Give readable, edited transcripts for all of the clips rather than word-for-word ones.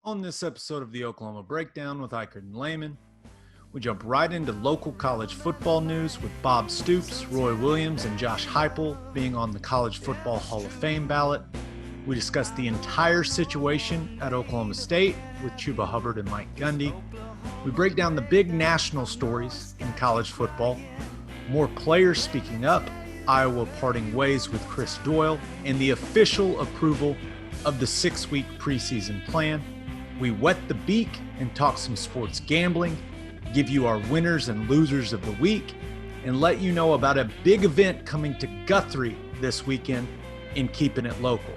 On this episode of the Oklahoma Breakdown with Eichert and Lehman, we jump right into local college football news with Bob Stoops, Roy Williams, and Josh Heupel being on the College Football Hall of Fame ballot. We discuss the entire situation at Oklahoma State with Chuba Hubbard and Mike Gundy. We break down the big national stories in college football, more players speaking up, Iowa parting ways with Chris Doyle, and the official approval of the 6-week preseason plan. We wet the beak and talk some sports gambling, give you our winners and losers of the week, and let you know about a big event coming to Guthrie this weekend in Keeping It Local.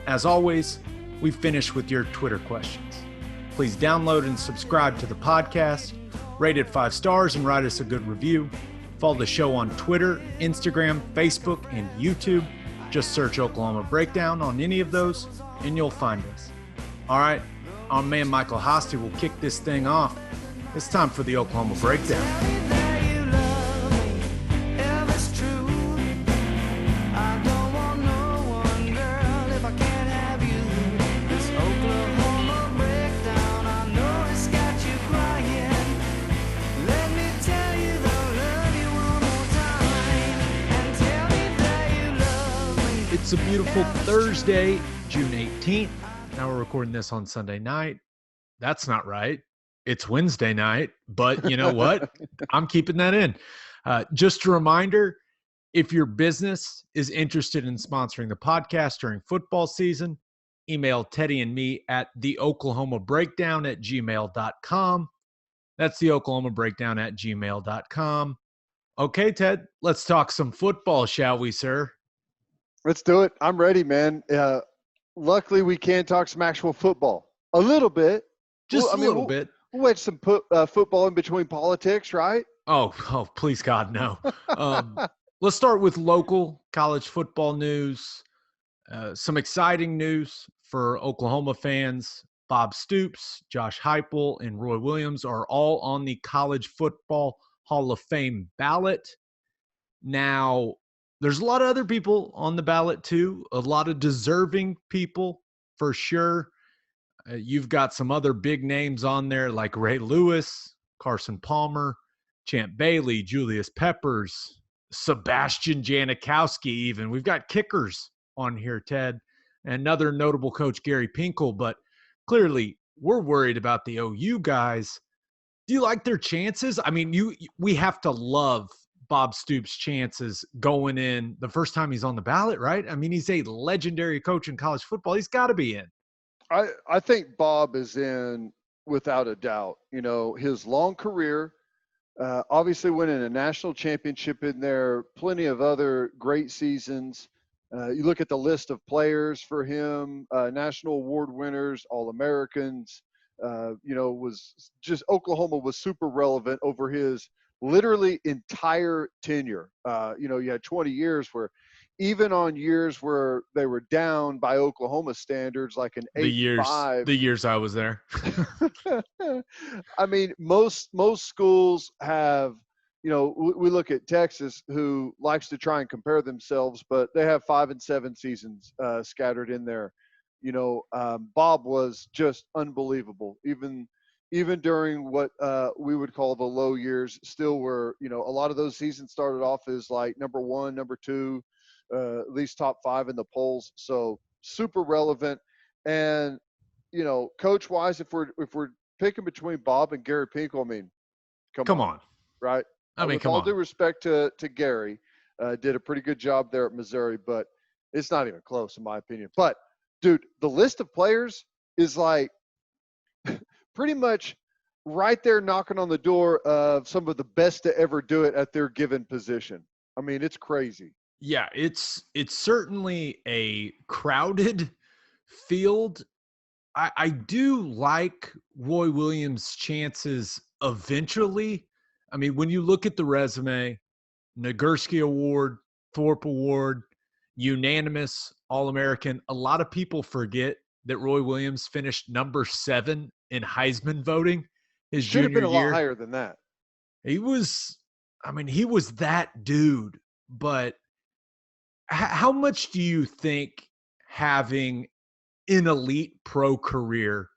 As always, we finish with your Twitter questions. Please download and subscribe to the podcast, rate it 5 stars, and write us a good review. Follow the show on Twitter, Instagram, Facebook, and YouTube. Just search Oklahoma Breakdown on any of those, and you'll find us. All right, our man Michael Hosty will kick this thing off. It's time for the Oklahoma Breakdown. It's a beautiful Thursday, June 18th. Now we're recording this on Sunday night. That's not right. It's Wednesday night, but you know what? I'm keeping that in. Just a reminder, if your business is interested in sponsoring the podcast during football season, email Teddy and me at theoklahomabreakdown@gmail.com. That's theoklahomabreakdown@gmail.com. Okay, Ted, let's talk some football, shall we, sir? Let's do it. I'm ready, man. Luckily, we can talk some actual football. A little bit. Just a little bit. We'll wedge some football in between politics, right? Oh, please, God, no. Let's start with local college football news. Some exciting news for Oklahoma fans. Bob Stoops, Josh Heupel, and Roy Williams are all on the College Football Hall of Fame ballot. Now, there's a lot of other people on the ballot too, a lot of deserving people for sure. You've got some other big names on there like Ray Lewis, Carson Palmer, Champ Bailey, Julius Peppers, Sebastian Janikowski even. We've got kickers on here, Ted, and another notable coach, Gary Pinkel. But clearly, we're worried about the OU guys. Do you like their chances? I mean, we have to love Bob Stoops' chances going in the first time he's on the ballot, right? I mean, he's a legendary coach in college football. He's got to be in. I think Bob is in without a doubt. You know, his long career, obviously winning a national championship in there, plenty of other great seasons. You look at the list of players for him, national award winners, All-Americans, was just Oklahoma was super relevant over his literally entire tenure. You had 20 years where even on years where they were down by Oklahoma standards, like an 8-5. The years I was there. I mean, most schools have, we look at Texas, who likes to try and compare themselves, but they have 5 and 7 seasons scattered in there. Bob was just unbelievable. Even during what we would call the low years, still were, a lot of those seasons started off as like number 1, number 2, at least top 5 in the polls. So super relevant. And, coach wise, if we're picking between Bob and Gary Pinkel, I mean, come on. Right. I mean, with all due respect to Gary, did a pretty good job there at Missouri, but it's not even close in my opinion. But dude, the list of players is like pretty much right there knocking on the door of some of the best to ever do it at their given position. I mean, it's crazy. Yeah, it's certainly a crowded field. I do like Roy Williams' chances eventually. I mean, when you look at the resume, Nagurski Award, Thorpe Award, unanimous All-American, a lot of people forget that Roy Williams finished number 7 in Heisman voting his junior year. Should have been a lot higher than that. He was that dude. But how much do you think having an elite pro career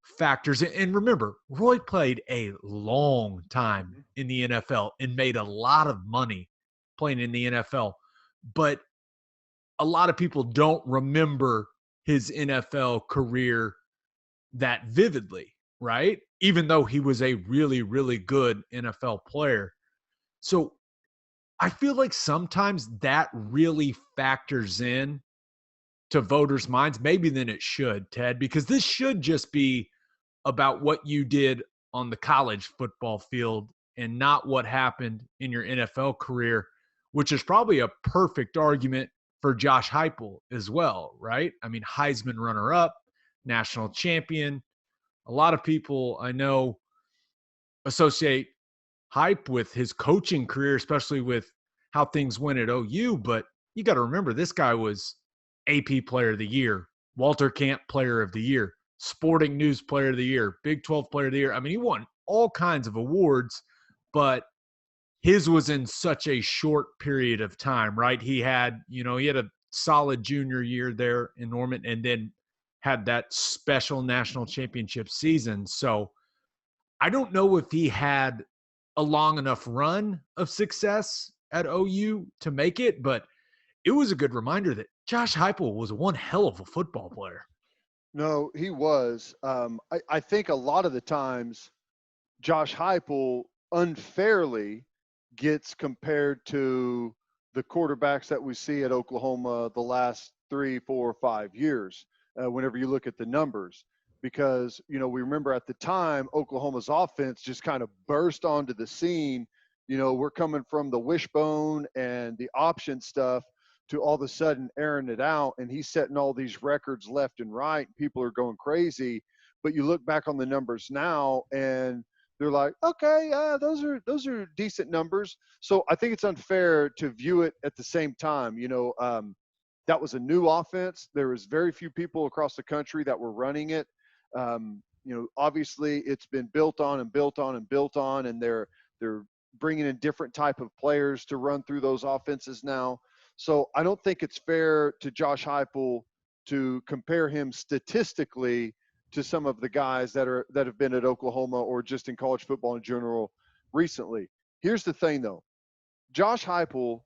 factors. And remember, Roy played a long time Mhm. in the NFL and made a lot of money playing in the NFL. But a lot of people don't remember his NFL career that vividly, right? Even though he was a really, really good NFL player. So I feel like sometimes that really factors in to voters' minds, maybe than it should, Ted, because this should just be about what you did on the college football field and not what happened in your NFL career, which is probably a perfect argument for Josh Heupel as well, right? I mean, Heisman runner-up, national champion. A lot of people I know associate Hype with his coaching career, especially with how things went at OU. But you got to remember, this guy was AP Player of the Year, Walter Camp Player of the Year, Sporting News Player of the Year, Big 12 Player of the Year. I mean, he won all kinds of awards, but his was in such a short period of time, right? He had a solid junior year there in Norman and then had that special national championship season. So I don't know if he had a long enough run of success at OU to make it, but it was a good reminder that Josh Heupel was one hell of a football player. No, he was. I think a lot of the times Josh Heupel unfairly gets compared to the quarterbacks that we see at Oklahoma the last 3, 4, 5 years. Whenever you look at the numbers, because we remember at the time Oklahoma's offense just kind of burst onto the scene. We're coming from the wishbone and the option stuff to all of a sudden airing it out, and he's setting all these records left and right. People are going crazy, but you look back on the numbers now and they're like, okay, those are decent numbers. So I think it's unfair to view it at the same time. That was a new offense. There was very few people across the country that were running it. Obviously it's been built on and built on and built on, and they're bringing in different type of players to run through those offenses now. So I don't think it's fair to Josh Heupel to compare him statistically to some of the guys that have been at Oklahoma or just in college football in general recently. Here's the thing though. Josh Heupel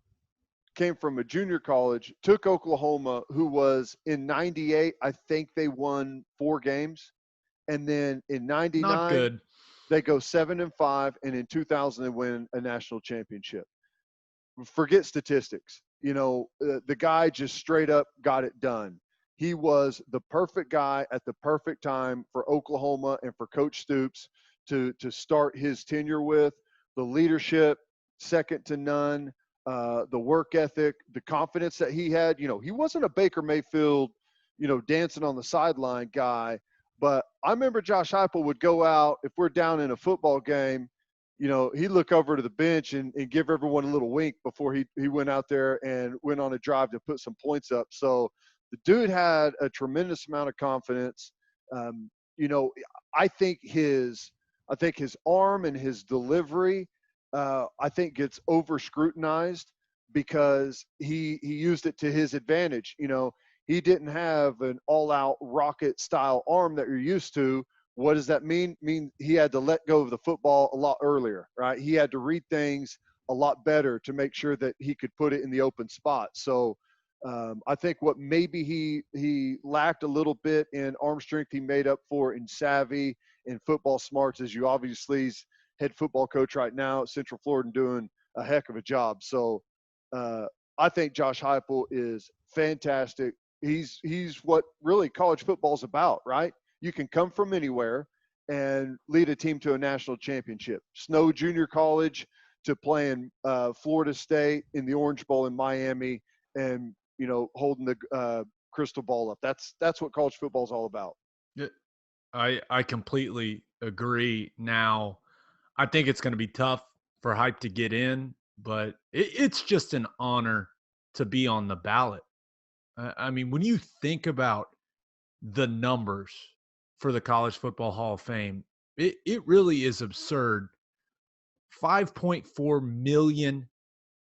came from a junior college, took Oklahoma, who was in 98, I think they won 4 games. And then in Not 99, good. they go 7-5, and in 2000 they win a national championship. Forget statistics. The guy just straight up got it done. He was the perfect guy at the perfect time for Oklahoma and for Coach Stoops to start his tenure with. The leadership, second to none. The work ethic, the confidence that he had. He wasn't a Baker Mayfield, dancing on the sideline guy. But I remember Josh Heupel would go out if we're down in a football game. He'd look over to the bench and give everyone a little wink before he went out there and went on a drive to put some points up. So the dude had a tremendous amount of confidence. Um, you know, I think his arm and his delivery, I think gets over scrutinized because he used it to his advantage. He didn't have an all out rocket style arm that you're used to. What does that mean? Mean he had to let go of the football a lot earlier, right? He had to read things a lot better to make sure that he could put it in the open spot. So I think what maybe he lacked a little bit in arm strength, he made up for in savvy and football smarts, as you obviously he's head football coach right now at Central Florida and doing a heck of a job. So I think Josh Heupel is fantastic. He's what really college football is about, right? You can come from anywhere and lead a team to a national championship. Snow Junior College to playing Florida State in the Orange Bowl in Miami, and holding the crystal ball up. That's what college football is all about. Yeah, I completely agree. Now, I think it's going to be tough for Hype to get in, but it's just an honor to be on the ballot. I mean, when you think about the numbers for the College Football Hall of Fame, it really is absurd. 5.4 million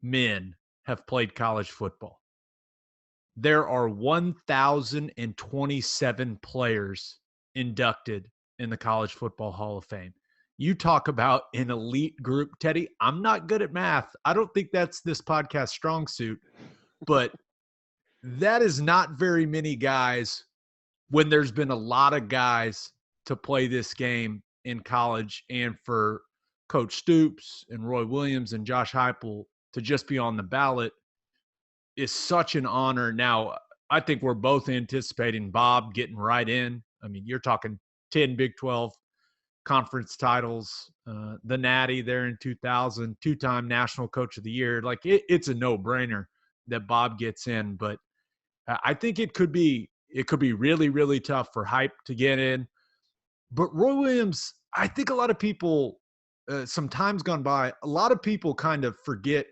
men have played college football. There are 1,027 players inducted in the College Football Hall of Fame. You talk about an elite group, Teddy. I'm not good at math. I don't think that's this podcast strong suit, but that is not very many guys when there's been a lot of guys to play this game in college, and for Coach Stoops and Roy Williams and Josh Heupel to just be on the ballot is such an honor. Now, I think we're both anticipating Bob getting right in. I mean, you're talking 10 Big 12 conference titles, the Natty there in 2000, two-time National Coach of the Year. Like, it's a no-brainer that Bob gets in, but I think it could be really, really tough for Hype to get in. But Roy Williams, I think a lot of people, some time's gone by, a lot of people kind of forget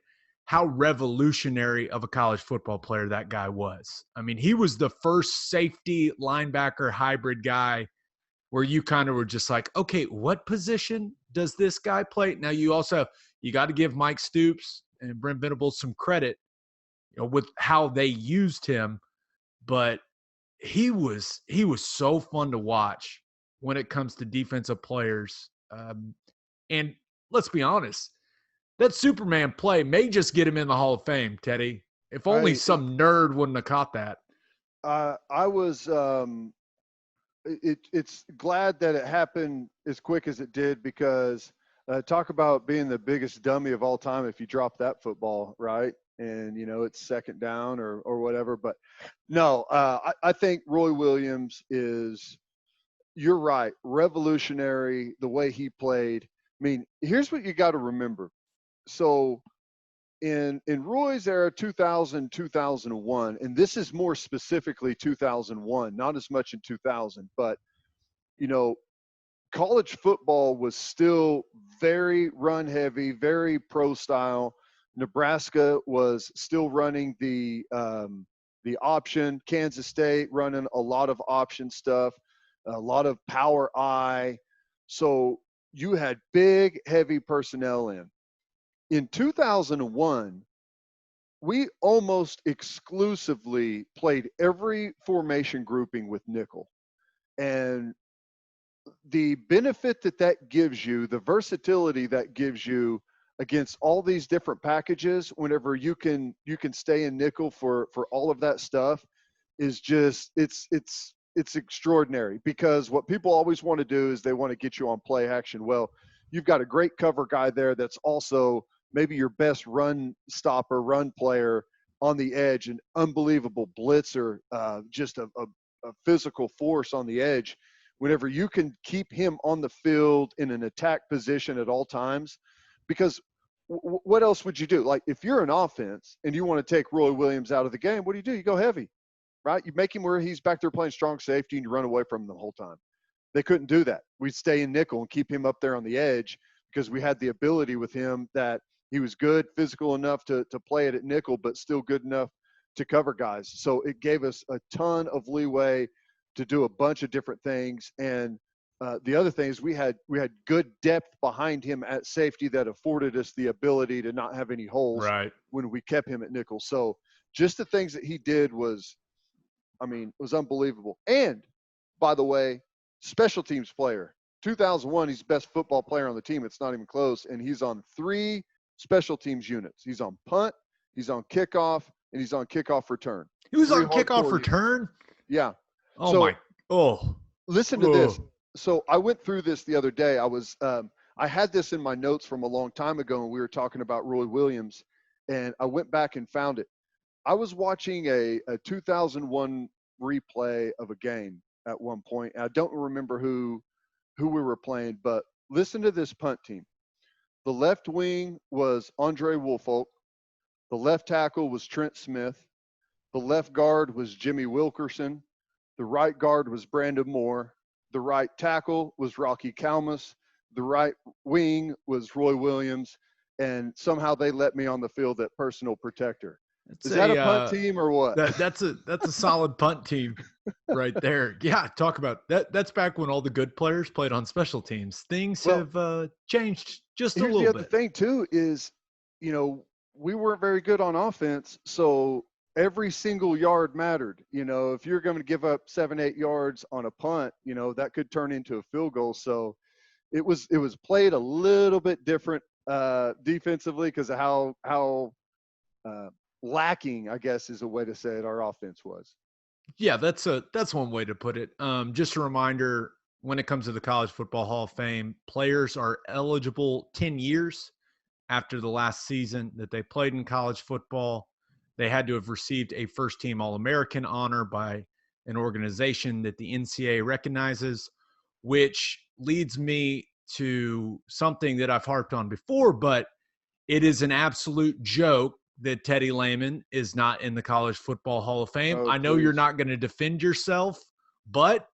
how revolutionary of a college football player that guy was. I mean, he was the first safety linebacker hybrid guy where you kind of were just like, okay, what position does this guy play? Now you got to give Mike Stoops and Brent Venables some credit, with how they used him, but he was so fun to watch when it comes to defensive players. And let's be honest, that Superman play may just get him in the Hall of Fame, Teddy. If only some nerd wouldn't have caught that. I was it's glad that it happened as quick as it did, because talk about being the biggest dummy of all time if you drop that football, right? And, it's second down or whatever. But no, I think Roy Williams is, you're right, revolutionary the way he played. I mean, here's what you got to remember. So in Roy's era, 2000, 2001, and this is more specifically 2001, not as much in 2000, but, college football was still very run heavy, very pro style. Nebraska was still running the option. Kansas State running a lot of option stuff, a lot of power I. So you had big, heavy personnel in. In 2001, we almost exclusively played every formation grouping with nickel. And the benefit that gives you, the versatility that gives you against all these different packages, whenever you can stay in nickel for all of that stuff, is just it's extraordinary. Because what people always want to do is they want to get you on play action. Well, you've got a great cover guy there that's also maybe your best run stopper, run player on the edge, an unbelievable blitzer, just a physical force on the edge. Whenever you can keep him on the field in an attack position at all times, because what else would you do? Like, if you're an offense and you want to take Roy Williams out of the game, what do? You go heavy, right? You make him where he's back there playing strong safety and you run away from him the whole time. They couldn't do that. We'd stay in nickel and keep him up there on the edge, because we had the ability with him that he was good, physical enough to play it at nickel, but still good enough to cover guys. So it gave us a ton of leeway to do a bunch of different things. And the other thing is we had good depth behind him at safety that afforded us the ability to not have any holes when we kept him at nickel. So just the things that he did was unbelievable. And by the way, special teams player, 2001, he's the best football player on the team. It's not even close. And he's on 3 special teams units. He's on punt, he's on kickoff, and he's on kickoff return. He was on kickoff return? Yeah. Oh. Listen to this. So I went through this the other day. I had this in my notes from a long time ago, and we were talking about Roy Williams, and I went back and found it. I was watching a 2001 replay of a game at one point. I don't remember who we were playing, but listen to this punt team. The left wing was Andre Woolfolk. The left tackle was Trent Smith. The left guard was Jimmy Wilkerson. The right guard was Brandon Moore. The right tackle was Rocky Kalmus. The right wing was Roy Williams. And somehow they let me on the field at personal protector. Is that a punt team or what? That's a solid punt team right there. Yeah, talk about that. That's back when all the good players played on special teams. Things have changed just a little bit. Here's the other thing too is, we weren't very good on offense. So every single yard mattered. If you're going to give up 7-8 yards on a punt, that could turn into a field goal. So it was played a little bit different defensively because of how lacking, I guess is a way to say it, our offense was. Yeah, that's one way to put it. Just a reminder, when it comes to the College Football Hall of Fame, players are eligible 10 years after the last season that they played in college football. They had to have received a first-team All-American honor by an organization that the NCAA recognizes, which leads me to something that I've harped on before, but it is an absolute joke that Teddy Lehman is not in the College Football Hall of Fame. Oh, I know you're please. not going to defend yourself, but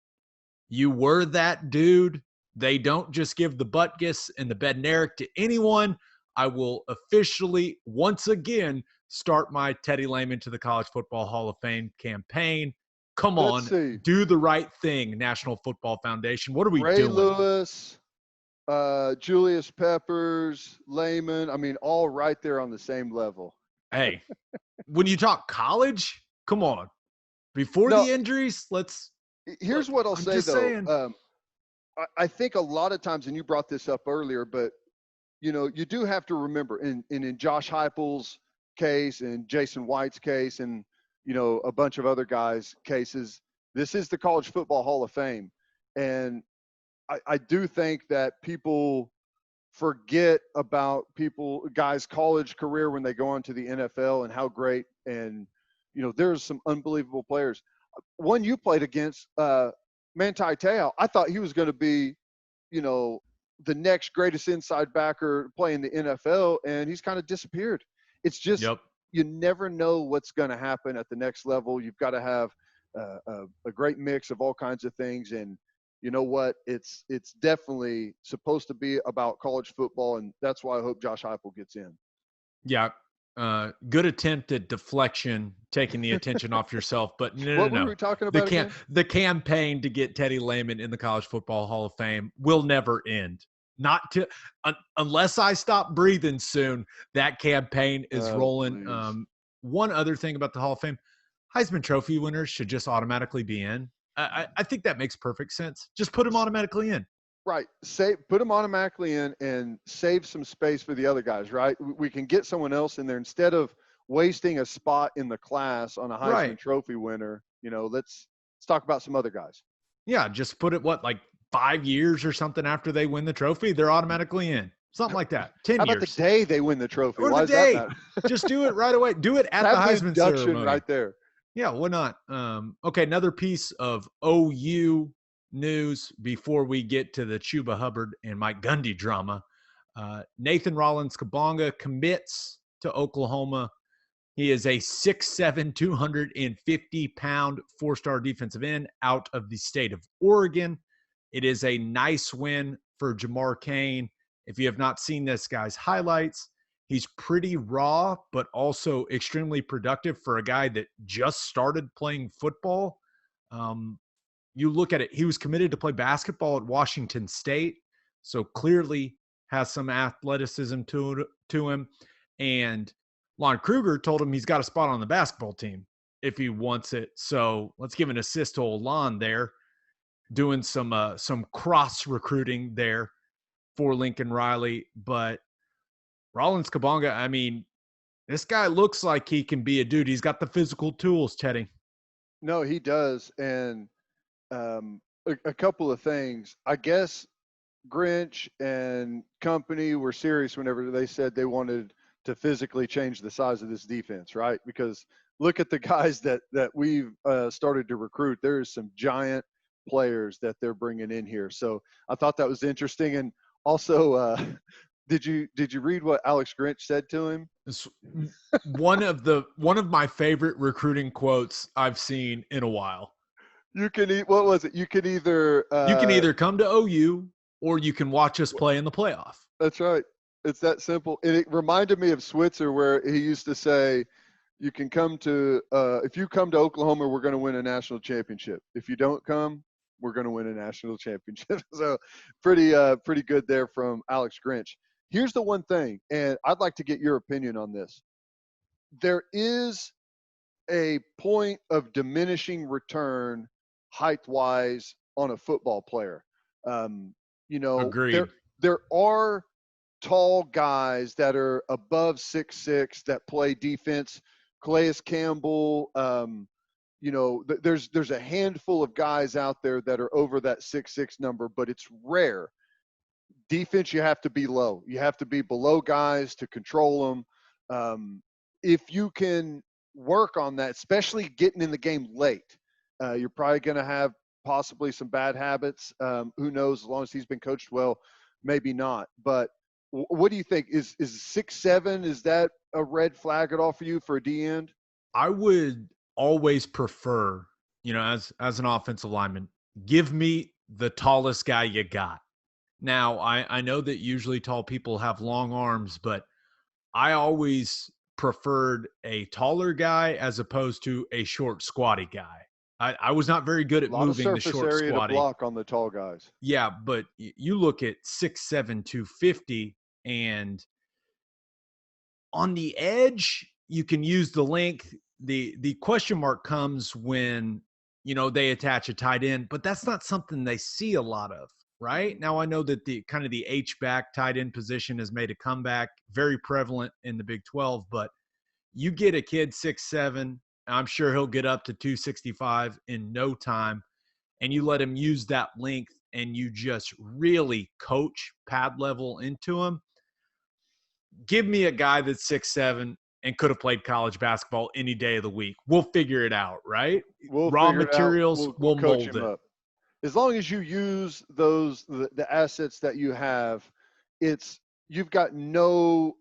you were that dude. They don't just give the Butkus and the Bednarik to anyone. I will officially, once again, start my Teddy Lehman to the College Football Hall of Fame campaign. Come Let's on, see. do the right thing, National Football Foundation. What are we Ray doing? Lewis, Julius Peppers, Lehman. I mean, all right there on the same level. Hey, when you talk college, come on. Before No, the injuries, here's what I'll I'm say, just though. saying. I think a lot of times, and you brought this up earlier, but, you do have to remember in Josh Heupel's case and Jason White's case and, a bunch of other guys' cases, this is the College Football Hall of Fame. And I do think that people forget about guys' college career when they go on to the NFL and how great and, there's some unbelievable players. One you played against, Manti Te'o, I thought he was going to be, the next greatest inside backer playing the NFL, and he's kind of disappeared. It's just Yep. you never know what's going to happen at the next level. You've got to have a great mix of all kinds of things, and you know what? It's definitely supposed to be about college football, and that's why I hope Josh Heupel gets in. Yeah. Good attempt at deflection, taking the attention off yourself, but no. What were we talking about again? The campaign to get Teddy Lehman in the College Football Hall of Fame will never end. Unless I stop breathing soon, that campaign is rolling. One other thing about the Hall of Fame, Heisman Trophy winners should just automatically be in. I think that makes perfect sense. Just put them automatically in. Right. Put them automatically in and save some space for the other guys, right? We can get someone else in there instead of wasting a spot in the class on a Heisman Trophy winner. Let's talk about some other guys. Yeah, just put it, like 5 years or something after they win the trophy, they're automatically in. Something like that. 10 How years. about the day they win the trophy? Or Why the day. Just do it right away. Do it at the Heisman ceremony. Right there. Yeah, why not? Okay, another piece of OU news before we get to the Chuba Hubbard and Mike Gundy drama. Nathan Rollins-Kabonga commits to Oklahoma. He is a 6'7", 250-pound four-star defensive end out of the state of Oregon. It is a nice win for Jamar Kane. If you have not seen this guy's highlights, he's pretty raw, but also extremely productive for a guy that just started playing football. You look at it, he was committed to play basketball at Washington State, so clearly has some athleticism to him. And Lon Kruger told him he's got a spot on the basketball team if he wants it. So let's give an assist to old Lon there, doing some cross recruiting there for Lincoln Riley. But Rollins-Kabonga, I mean, this guy looks like he can be a dude. He's got the physical tools, Teddy. No, he does. And a couple of things. I guess Grinch and company were serious whenever they said they wanted to physically change the size of this defense, right? Because look at the guys that we've started to recruit. There's some giant players that they're bringing in here. So I thought that was interesting. And also, did you read what Alex Grinch said to him? It's one of my favorite recruiting quotes I've seen in a while. What was it? You can either come to OU or you can watch us play in the playoff. That's right. It's that simple. And it reminded me of Switzer, where he used to say, you can come to if you come to Oklahoma, we're going to win a national championship. If you don't come, we're going to win a national championship. So pretty good there from Alex Grinch. Here's the one thing, and I'd like to get your opinion on this. There is a point of diminishing return height-wise on a football player. Agreed. There are tall guys that are above 6'6" that play defense. Calais Campbell, there's a handful of guys out there that are over that 6'6" number, but it's rare. Defense, you have to be low. You have to be below guys to control them. If you can work on that, especially getting in the game late, you're probably going to have possibly some bad habits. Who knows? As long as he's been coached well, maybe not. But what do you think? Is 6'7", is that a red flag at all for you for a D end? I would always prefer, as an offensive lineman, give me the tallest guy you got. Now, I know that usually tall people have long arms, but I always preferred a taller guy as opposed to a short, squatty guy. I was not very good at moving the short, a lot of surface area squatty. to block on the tall guys. Yeah, but you look at 6'7", 250, and on the edge, you can use the length. The question mark comes when, they attach a tight end, but that's not something they see a lot of. Right now, I know that the kind of the H-back tight end position has made a comeback, very prevalent in the Big 12. But you get a kid 6'7", I'm sure he'll get up to 265 in no time, and you let him use that length, and you just really coach pad level into him. Give me a guy that's 6'7" and could have played college basketball any day of the week. We'll figure it out, right? Raw materials, we'll mold it. Up. As long as you use the assets that you have, you've got no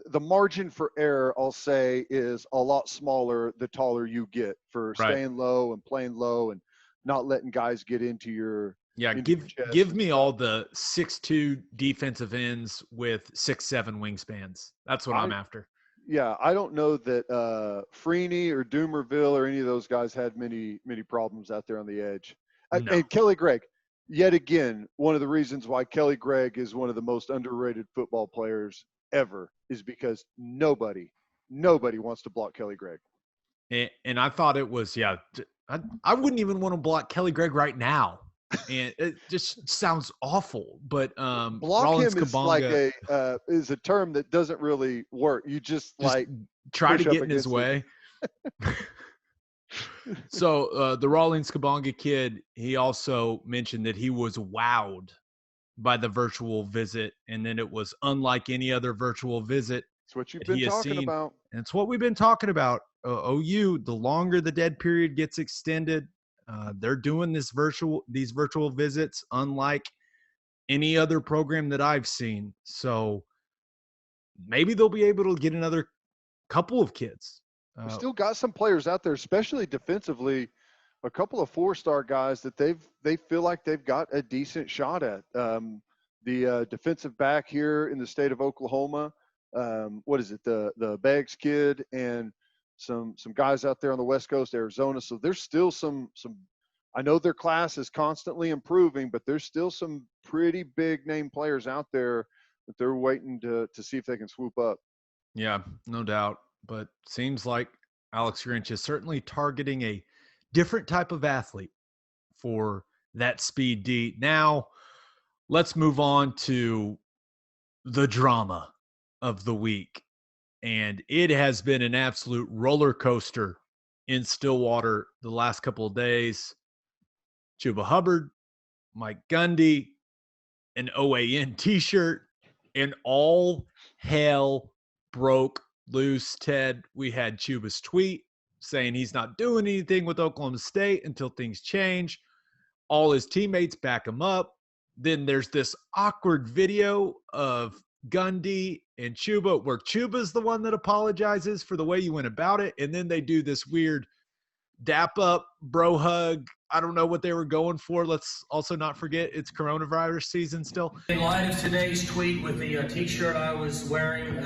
the margin for error, I'll say, is a lot smaller the taller you get for staying low and playing low and not letting guys get into your give me all the 6'2" defensive ends with 6'7" wingspans. That's what I'm after. Yeah, I don't know that Freeney or Doomerville or any of those guys had many problems out there on the edge. No. And Kelly Gregg, yet again, one of the reasons why Kelly Gregg is one of the most underrated football players ever is because nobody wants to block Kelly Gregg. And I thought it was, I wouldn't even want to block Kelly Gregg right now. And it just sounds awful. But block Rollins him is Kabonga, like is a term that doesn't really work. You just try to get in his way. So the Rawlings Kabonga kid, he also mentioned that he was wowed by the virtual visit, and then it was unlike any other virtual visit. It's what you've been talking about. And it's what we've been talking about. OU, the longer the dead period gets extended, they're doing these virtual visits unlike any other program that I've seen. So maybe they'll be able to get another couple of kids. We still got some players out there, especially defensively, a couple of 4-star guys that they feel like they've got a decent shot at. The defensive back here in the state of Oklahoma, the Beggs kid, and some guys out there on the West Coast, Arizona. So there's still some. I know their class is constantly improving, but there's still some pretty big name players out there that they're waiting to see if they can swoop up. Yeah, no doubt. But seems like Alex Grinch is certainly targeting a different type of athlete for that speed D. Now, let's move on to the drama of the week. And it has been an absolute roller coaster in Stillwater the last couple of days. Chuba Hubbard, Mike Gundy, an OAN t-shirt, and all hell broke loose, Ted. We had Chuba's tweet saying he's not doing anything with Oklahoma State until things change. All his teammates back him up. Then there's this awkward video of Gundy and Chuba where Chuba's the one that apologizes for the way you went about it. And then they do this weird dap up, bro hug. I don't know what they were going for. Let's also not forget it's coronavirus season still. In light of today's tweet with the t-shirt I was wearing,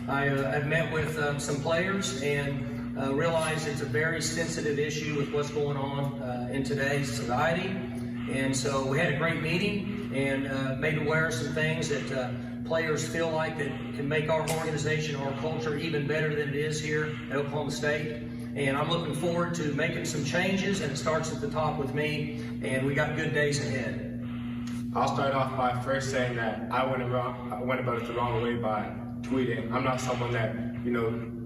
I've met with some players and realized it's a very sensitive issue with what's going on in today's society. And so we had a great meeting and made aware of some things that players feel like that can make our organization, our culture even better than it is here at Oklahoma State. And I'm looking forward to making some changes, and it starts at the top with me, and we got good days ahead. I'll start off by first saying that I went about it the wrong way by tweeting. I'm not someone that,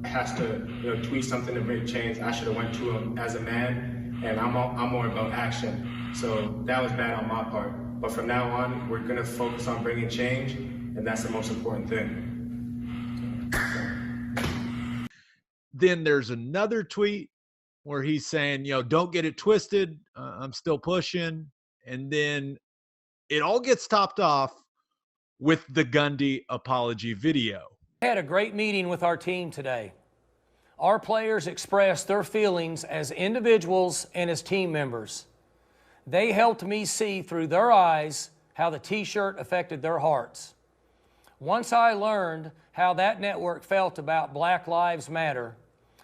has to, tweet something to make change. I should have went to him as a man, and I'm more about action. So that was bad on my part. But from now on, we're gonna focus on bringing change, and that's the most important thing. Then there's another tweet where he's saying, don't get it twisted. I'm still pushing. And then it all gets topped off with the Gundy apology video. I had a great meeting with our team today. Our players expressed their feelings as individuals and as team members. They helped me see through their eyes how the T-shirt affected their hearts. Once I learned how that network felt about Black Lives Matter,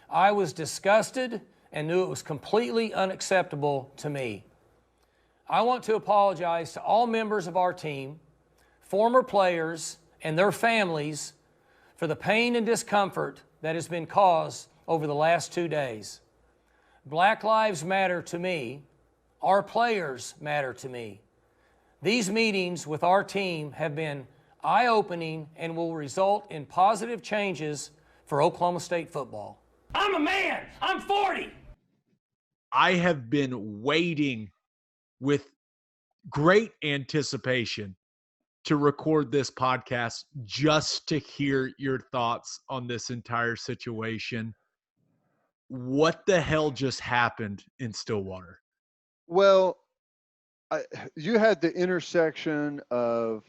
I was disgusted and knew it was completely unacceptable to me. I want to apologize to all members of our team, former players, and their families for the pain and discomfort that has been caused over the last 2 days. Black Lives matter to me. Our players matter to me. These meetings with our team have been eye-opening and will result in positive changes for Oklahoma State football. I'm a man. I'm 40. I have been waiting with great anticipation to record this podcast just to hear your thoughts on this entire situation. What the hell just happened in Stillwater? Well, you had the intersection of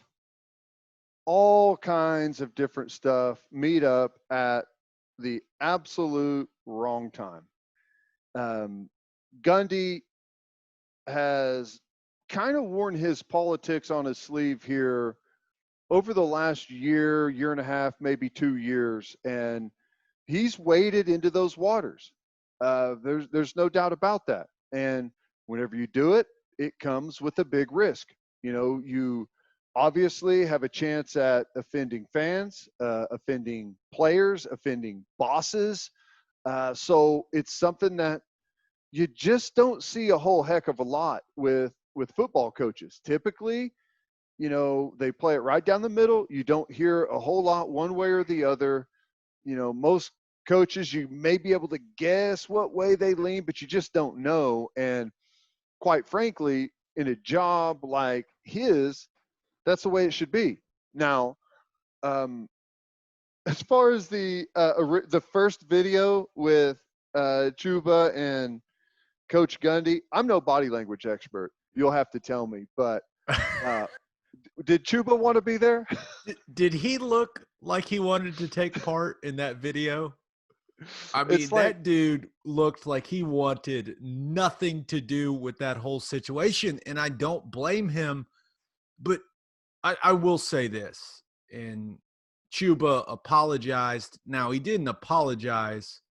all kinds of different stuff meet up at the absolute wrong time. Gundy has kind of worn his politics on his sleeve here over the last year and a half, maybe 2 years, and he's waded into those waters. There's no doubt about that. And whenever you do it, it comes with a big risk. You obviously have a chance at offending fans, offending players, offending bosses. So it's something that you just don't see a whole heck of a lot with football coaches. Typically, they play it right down the middle. You don't hear a whole lot one way or the other. Most coaches, you may be able to guess what way they lean, but you just don't know. And quite frankly, in a job like his, that's the way it should be. Now, as far as the first video with Chuba and Coach Gundy, I'm no body language expert. You'll have to tell me. But did Chuba want to be there? Did he look like he wanted to take part in that video? I mean, that dude looked like he wanted nothing to do with that whole situation, and I don't blame him. But I will say this, and Chuba apologized. Now, he didn't apologize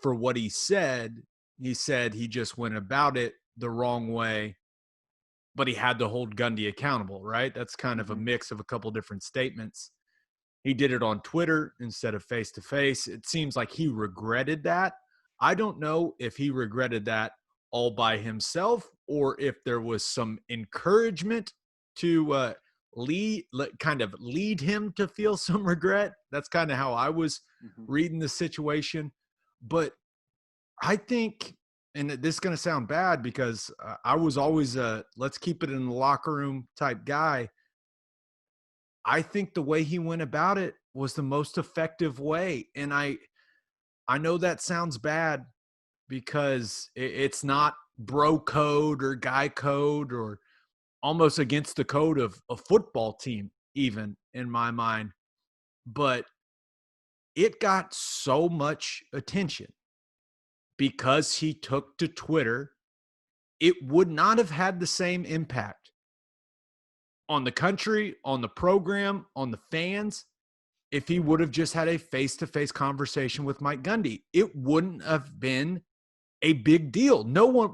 for what he said. He said he just went about it the wrong way, but he had to hold Gundy accountable, right? That's kind of a mix of a couple different statements. He did it on Twitter instead of face-to-face. It seems like he regretted that. I don't know if he regretted that all by himself or if there was some encouragement to lead him to feel some regret. That's kind of how I was reading the situation. But I think, and this is going to sound bad because I was always a let's keep it in the locker room type guy. I think the way he went about it was the most effective way. And I know that sounds bad because it's not bro code or guy code or almost against the code of a football team, even in my mind. But it got so much attention because he took to Twitter. It would not have had the same impact on the country, on the program, on the fans, if he would have just had a face-to-face conversation with Mike Gundy. It wouldn't have been a big deal.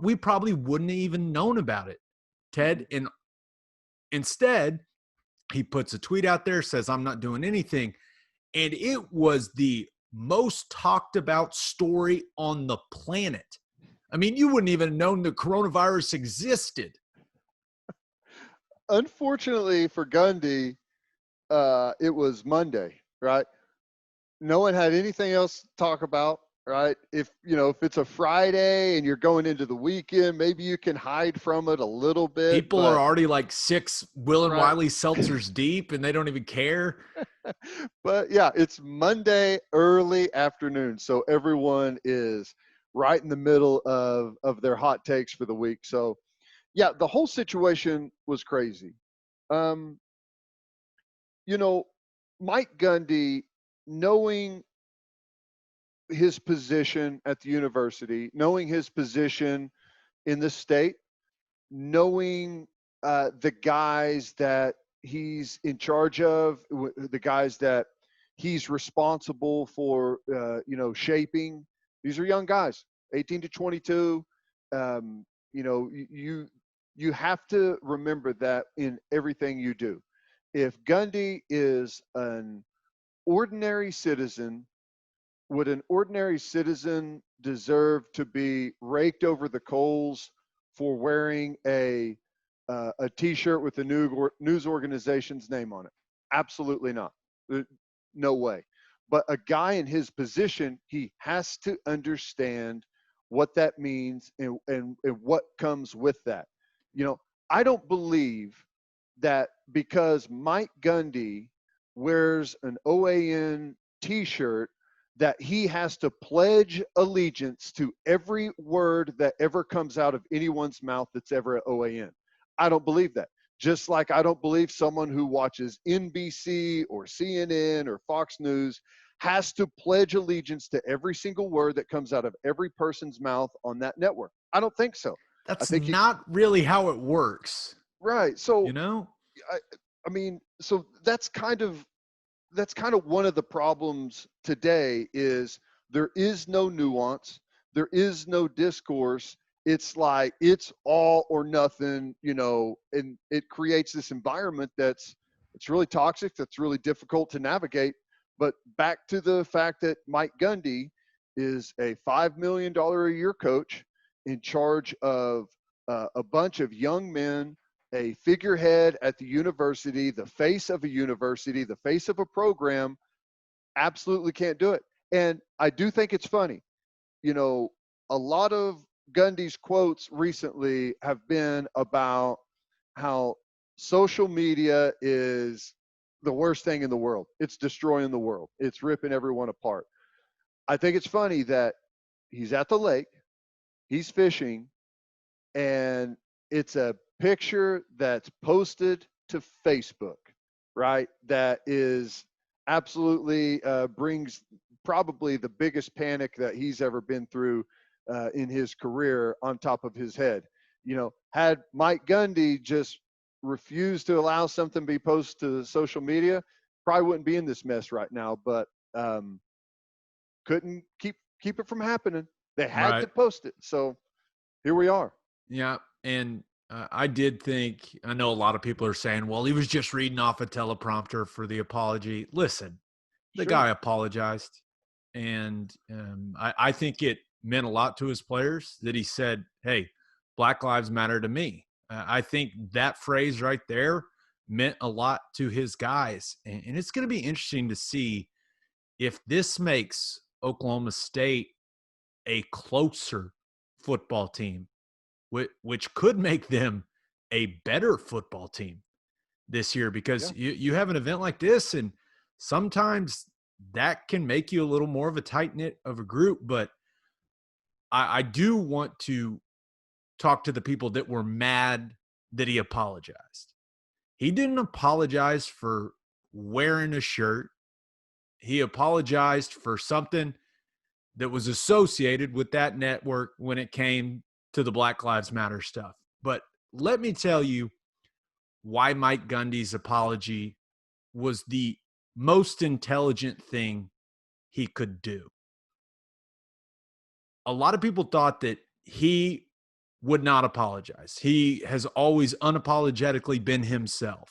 We probably wouldn't have even known about it, Ted. And instead, He puts a tweet out there, says, I'm not doing anything. And it was the most talked about story on the planet. I mean, you wouldn't even have known the coronavirus existed. Unfortunately for Gundy, it was Monday, right? No one had anything else to talk about, right? If it's a Friday and you're going into the weekend, maybe you can hide from it a little bit. People are already like 6 Will and Right. Wiley seltzers deep, and they don't even care. But yeah, it's Monday early afternoon, so everyone is right in the middle of their hot takes for the week. So yeah, the whole situation was crazy. Mike Gundy, knowing his position at the university, knowing his position in the state, knowing the guys that he's in charge of, the guys that he's responsible for, shaping. These are young guys, 18 to 22. You have to remember that in everything you do. If Gundy is an ordinary citizen, would an ordinary citizen deserve to be raked over the coals for wearing a T-shirt with the news organization's name on it? Absolutely not. No way. But a guy in his position, he has to understand what that means and what comes with that. I don't believe that because Mike Gundy wears an OAN T-shirt that he has to pledge allegiance to every word that ever comes out of anyone's mouth that's ever at OAN. I don't believe that. Just like I don't believe someone who watches NBC or CNN or Fox News has to pledge allegiance to every single word that comes out of every person's mouth on that network. I don't think so. That's not really how it works. Right. So, I mean, so that's kind of one of the problems today is there is no nuance. There is no discourse. It's like, it's all or nothing, and it creates this environment it's really toxic. That's really difficult to navigate. But back to the fact that Mike Gundy is a $5 million a year coach in charge of a bunch of young men, a figurehead at the university, the face of a university, the face of a program, absolutely can't do it. And I do think it's funny. A lot of Gundy's quotes recently have been about how social media is the worst thing in the world. It's destroying the world. It's ripping everyone apart. I think it's funny that he's at the lake, he's fishing, and it's a picture that's posted to Facebook, right? That is absolutely brings probably the biggest panic that he's ever been through in his career on top of his head. Had Mike Gundy just refused to allow something to be posted to social media, probably wouldn't be in this mess right now, but couldn't keep it from happening. They had to post it. So here we are. Yeah. And I did think, I know a lot of people are saying, well, he was just reading off a teleprompter for the apology. Listen, the guy apologized. And I think it meant a lot to his players that he said, hey, Black Lives Matter to me. I think that phrase right there meant a lot to his guys. And it's going to be interesting to see if this makes Oklahoma State a closer football team, which could make them a better football team this year, because you have an event like this, and sometimes that can make you a little more of a tight-knit of a group. But I do want to talk to the people that were mad that he apologized. He didn't apologize for wearing a shirt. He apologized for something that was associated with that network when it came to the Black Lives Matter stuff. But let me tell you why Mike Gundy's apology was the most intelligent thing he could do. A lot of people thought that he would not apologize. He has always unapologetically been himself.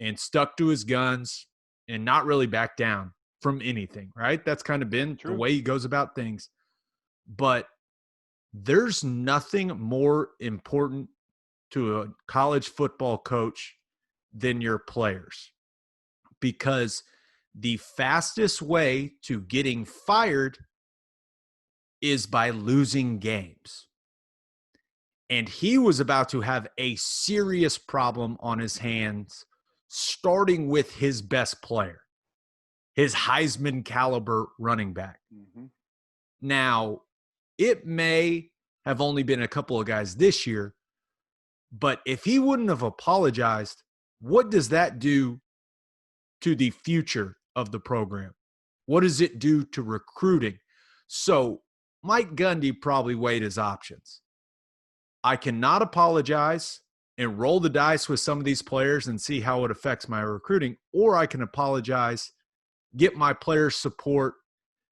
and stuck to his guns and not really back down from anything, right? That's kind of been the way he goes about things. But there's nothing more important to a college football coach than your players, because the fastest way to getting fired is by losing games. And he was about to have a serious problem on his hands, starting with his best player, his Heisman caliber running back. Mm-hmm. Now, it may have only been a couple of guys this year, but if he wouldn't have apologized, what does that do to the future of the program? What does it do to recruiting? So Mike Gundy probably weighed his options. I cannot apologize and roll the dice with some of these players and see how it affects my recruiting, or I can apologize, get my players' support,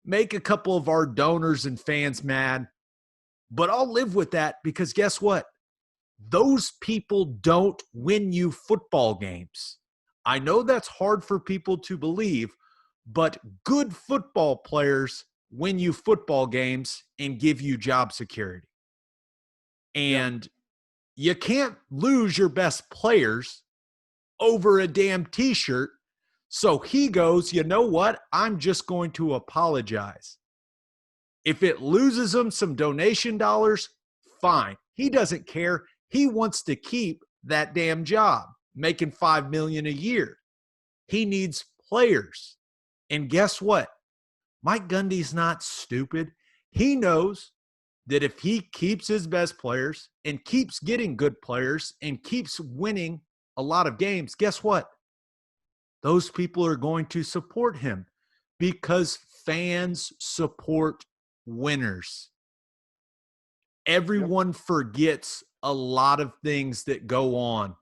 make a couple of our donors and fans mad, but I'll live with that, because guess what? Those people don't win you football games. I know that's hard for people to believe, but good football players win you football games and give you job security. And you can't lose your best players over a damn T-shirt. So he goes, you know what? I'm just going to apologize. If it loses him some donation dollars, fine. He doesn't care. He wants to keep that damn job, making $5 million a year. He needs players. And guess what? Mike Gundy's not stupid. He knows that if he keeps his best players and keeps getting good players and keeps winning a lot of games, guess what? Those people are going to support him, because fans support winners. Everyone forgets a lot of things that go on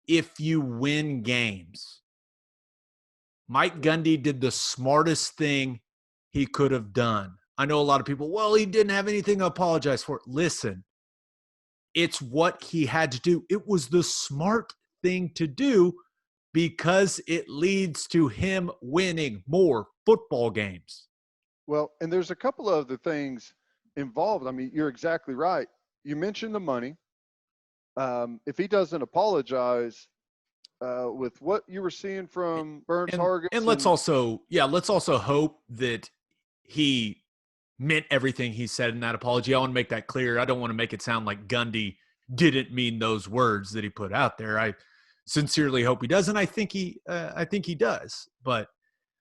if you win games. Mike Gundy did the smartest thing he could have done. I know a lot of people, well, he didn't have anything to apologize for. Listen, it's what he had to do. It was the smart thing to do, because it leads to him winning more football games. Well, and there's a couple of other things involved. I mean, you're exactly right. You mentioned the money. If he doesn't apologize with what you were seeing from Burns Hargis. And let's also hope that he meant everything he said in that apology. I want to make that clear. I don't want to make it sound like Gundy didn't mean those words that he put out there. I sincerely hope he does, and I think he does. But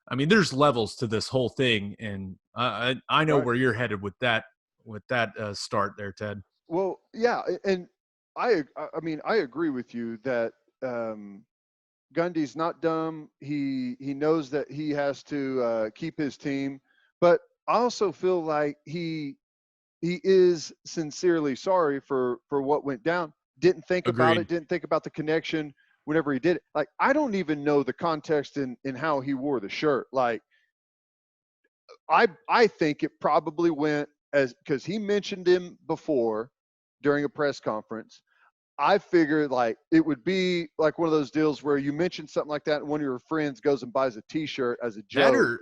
I mean, there's levels to this whole thing, and I know where you're headed with that start there, Ted. Well, yeah, and I mean, I agree with you that Gundy's not dumb. He knows that he has to keep his team, but I also feel like he is sincerely sorry for what went down. Didn't think about it. Didn't think about the connection whenever he did it. Like, I don't even know the context in how he wore the shirt. Like, I think it probably went because he mentioned him before during a press conference. I figured like it would be like one of those deals where you mention something like that and one of your friends goes and buys a T-shirt as a joke. Better.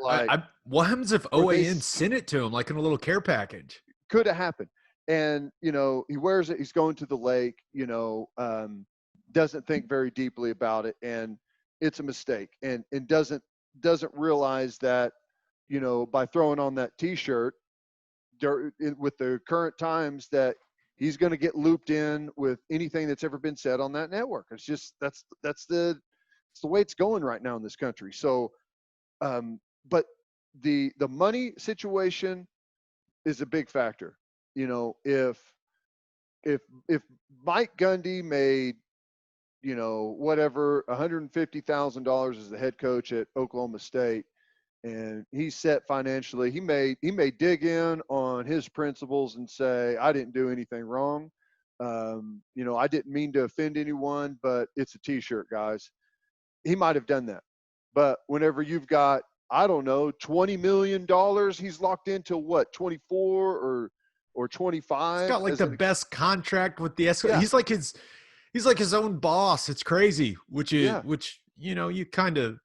What happens if OAN sent it to him like in a little care package? Could have happened. And, you know, he wears it. He's going to the lake, you know, doesn't think very deeply about it. And it's a mistake. And doesn't realize that, you know, by throwing on that T-shirt with the current times that he's going to get looped in with anything that's ever been said on that network. It's just that's the way it's going right now in this country. So, but the money situation is a big factor. You know, if Mike Gundy made, you know, whatever, $150,000 as the head coach at Oklahoma State, and he's set financially, he may dig in on his principles and say, I didn't do anything wrong. You know, I didn't mean to offend anyone, but it's a T-shirt, guys. He might have done that. But whenever you've got, I don't know, $20 million, he's locked into what, 24 or 25? He's got like the best contract with the SEC. Yeah. He's like his own boss. It's crazy, which you kind of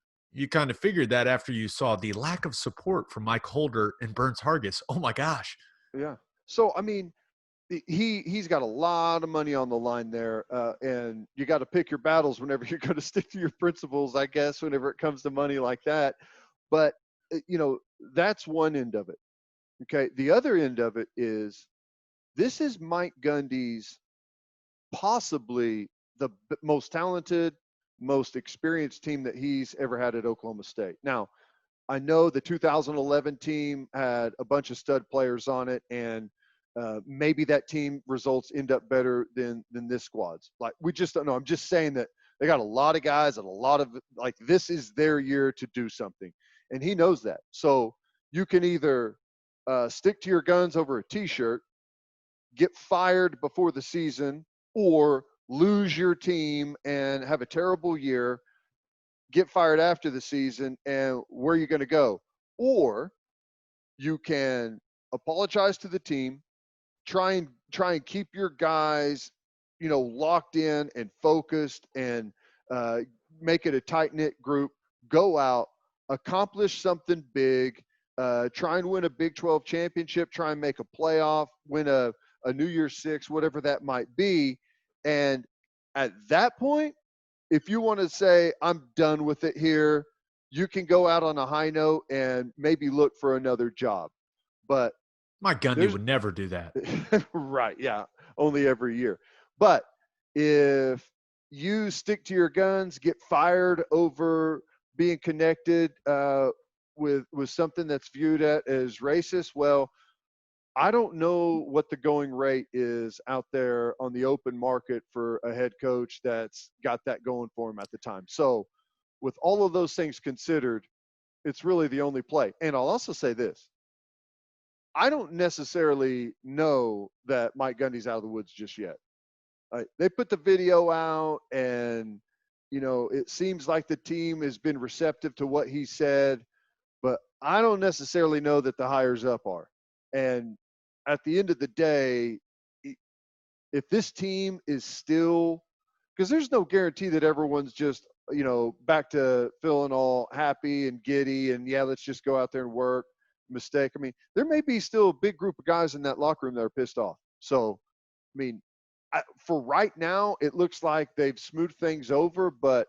figured that after you saw the lack of support from Mike Holder and Burns Hargis. Oh my gosh. Yeah. So I mean, he's got a lot of money on the line there, and you got to pick your battles whenever you're going to stick to your principles, I guess, whenever it comes to money like that. But that's one end of it. Okay. The other end of it is this is Mike Gundy's possibly the most talented, most experienced team that he's ever had at Oklahoma State. Now, I know the 2011 team had a bunch of stud players on it, and maybe that team results end up better than this squad's. Like, we just don't know. I'm just saying that they got a lot of guys and a lot of, like, this is their year to do something, and he knows that. So you can either stick to your guns over a T-shirt, get fired before the season, or lose your team and have a terrible year, get fired after the season, and where are you going to go? Or you can apologize to the team, try and keep your guys, locked in and focused, and make it a tight-knit group, go out, accomplish something big, try and win a Big 12 championship, try and make a playoff, win a New Year's Six, whatever that might be. And at that point, if you want to say, I'm done with it here, you can go out on a high note and maybe look for another job. But Mike Gundy would never do that. Right, yeah, only every year. But if you stick to your guns, get fired over being connected with something that's viewed as racist, well, I don't know what the going rate is out there on the open market for a head coach that's got that going for him at the time. So with all of those things considered, it's really the only play. And I'll also say this. I don't necessarily know that Mike Gundy's out of the woods just yet. They put the video out, and, it seems like the team has been receptive to what he said, but I don't necessarily know that the hires up are. And at the end of the day, if this team is still, because there's no guarantee that everyone's just, back to feeling all happy and giddy and, yeah, let's just go out there and work. Mistake. I mean, there may be still a big group of guys in that locker room that are pissed off. So, I mean, for right now, it looks like they've smoothed things over, but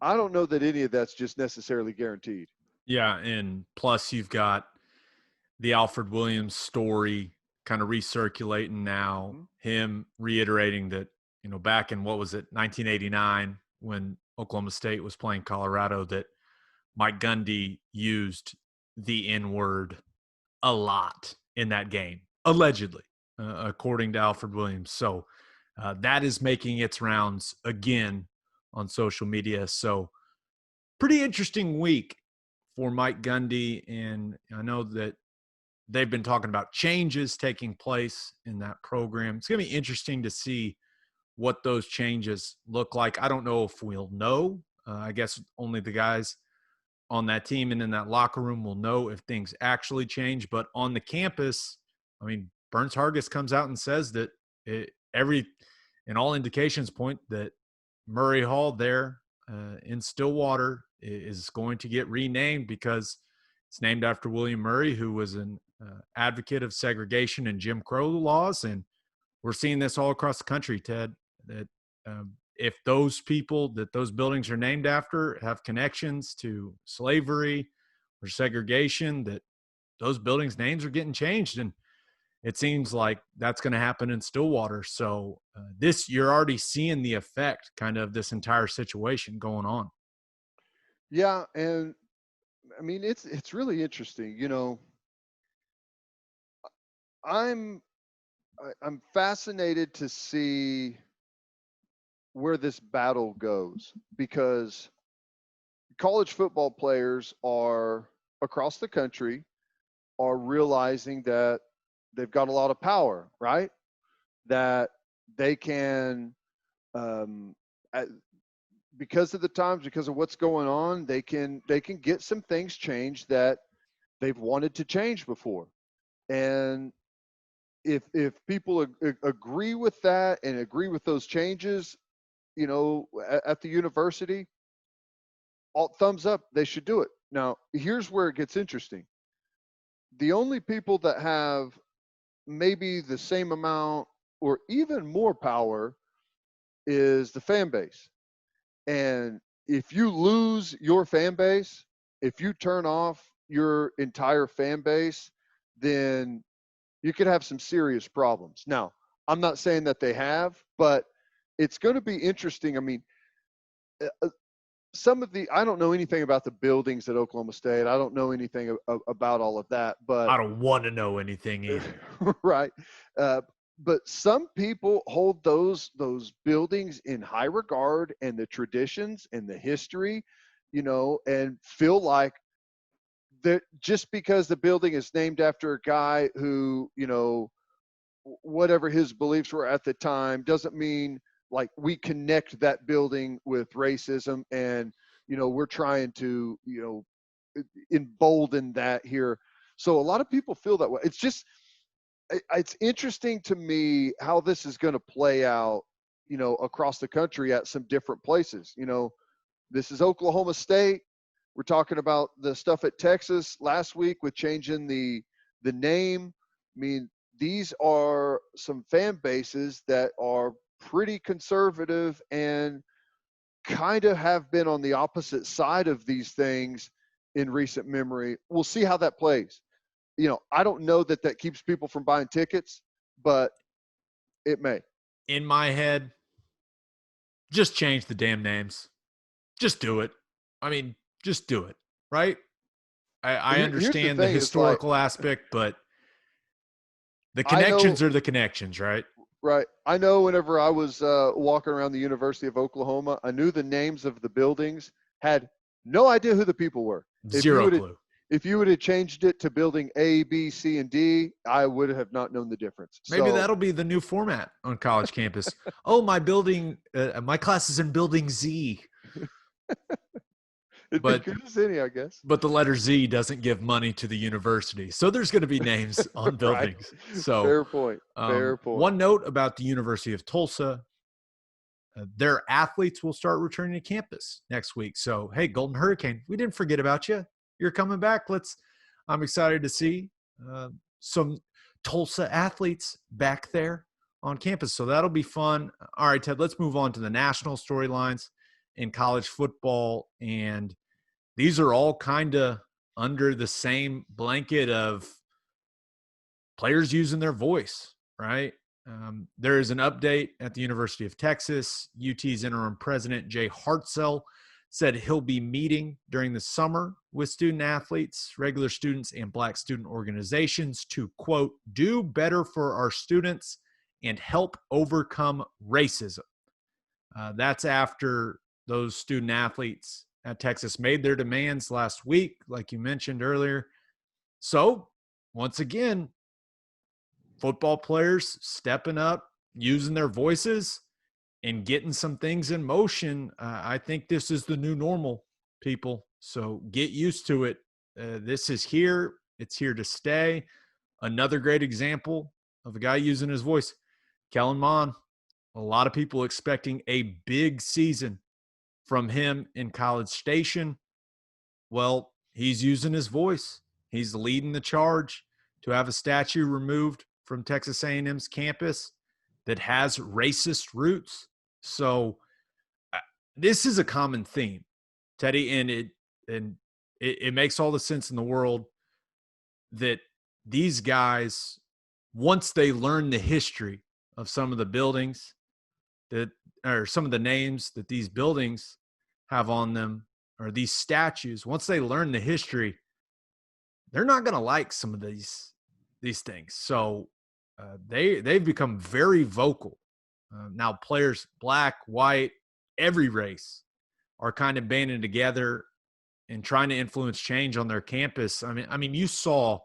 I don't know that any of that's just necessarily guaranteed. Yeah, and plus you've got the Alfred Williams story kind of recirculating now, him reiterating that, back in, 1989, when Oklahoma State was playing Colorado, that Mike Gundy used the N-word a lot in that game, allegedly, according to Alfred Williams. So that is making its rounds again on social media. So pretty interesting week for Mike Gundy. And I know that they've been talking about changes taking place in that program. It's going to be interesting to see what those changes look like. I don't know if we'll know. I guess only the guys on that team and in that locker room will know if things actually change. But on the campus, I mean, Burns Hargis comes out and says that and all indications point that Murray Hall there in Stillwater is going to get renamed because it's named after William Murray, who was an advocate of segregation and Jim Crow laws. And we're seeing this all across the country, Ted, that if those people that those buildings are named after have connections to slavery or segregation, that those buildings' names are getting changed. And it seems like that's going to happen in Stillwater. So you're already seeing the effect kind of this entire situation going on. Yeah. And I mean, it's really interesting. I'm fascinated to see where this battle goes, because college football players are across the country are realizing that they've got a lot of power, right? That they can, because of the times, because of what's going on, they can get some things changed that they've wanted to change before. And if people agree with that and agree with those changes, at the university, all thumbs up, they should do it. Now, here's where it gets interesting. The only people that have maybe the same amount or even more power is the fan base. And if you lose your fan base, if you turn off your entire fan base, then you could have some serious problems. Now, I'm not saying that they have, but it's going to be interesting. I mean, I don't know anything about the buildings at Oklahoma State. I don't know anything about all of that, but I don't want to know anything either. right. But some people hold those buildings in high regard, and the traditions and the history, and feel like that just because the building is named after a guy who, whatever his beliefs were at the time, doesn't mean like we connect that building with racism, and we're trying to embolden that here. So a lot of people feel that way. It's interesting to me how this is going to play out across the country at some different places. This is Oklahoma State. We're talking about the stuff at Texas last week with changing the name. I mean, these are some fan bases that are pretty conservative and kind of have been on the opposite side of these things in recent memory. We'll see how that plays. I don't know that keeps people from buying tickets, but it may. In my head, just change the damn names. Just do it. I mean, just do it, right? I understand the historical aspect, but the connections are the connections, right? Right. I know whenever I was walking around the University of Oklahoma, I knew the names of the buildings, had no idea who the people were. Zero clue. If you would have changed it to building A, B, C, and D, I would have not known the difference. Maybe that'll be the new format on college campus. Oh, my building, my class is in building Z. It'd be good as any, I guess. But the letter Z doesn't give money to the university. So there's going to be names on buildings. Right. So fair point. Fair point. One note about the University of Tulsa, their athletes will start returning to campus next week. So, hey, Golden Hurricane, we didn't forget about you. You're coming back. I'm excited to see some Tulsa athletes back there on campus. So that'll be fun. All right, Ted, let's move on to the national storylines in college football. And these are all kind of under the same blanket of players using their voice, right? There is an update at the University of Texas. UT's interim president, Jay Hartzell, said he'll be meeting during the summer with student athletes, regular students, and Black student organizations to, quote, do better for our students and help overcome racism. That's after those student athletes at Texas made their demands last week, like you mentioned earlier. So, once again, football players stepping up, using their voices, and getting some things in motion. I think this is the new normal, people. So get used to it. This is here. It's here to stay. Another great example of a guy using his voice, Kellen Mond. A lot of people expecting a big season from him in College Station. Well, he's using his voice. He's leading the charge to have a statue removed from Texas A&M's campus that has racist roots. So this is a common theme, Teddy, and it makes all the sense in the world that these guys, once they learn the history of some of the buildings or some of the names that these buildings have on them, or these statues, once they learn the history, they're not going to like some of these things. So they've become very vocal. Now players, black, white, every race, are kind of banding together and trying to influence change on their campus. I mean, you saw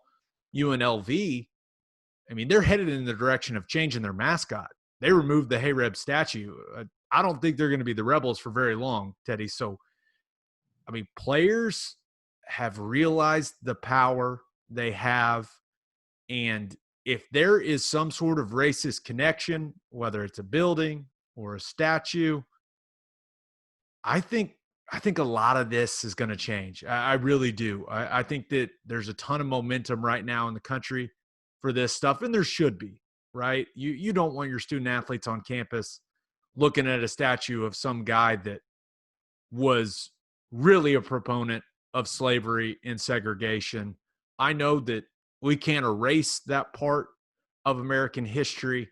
UNLV. I mean, they're headed in the direction of changing their mascot. They removed the Hey Reb statue. I don't think they're going to be the Rebels for very long, Teddy. So, I mean, players have realized the power they have, and if there is some sort of racist connection, whether it's a building or a statue, I think I think a lot of this is going to change. I really do. I think that there's a ton of momentum right now in the country for this stuff, and there should be, right? You don't want your student athletes on campus looking at a statue of some guy that was really a proponent of slavery and segregation. I know that we can't erase that part of American history,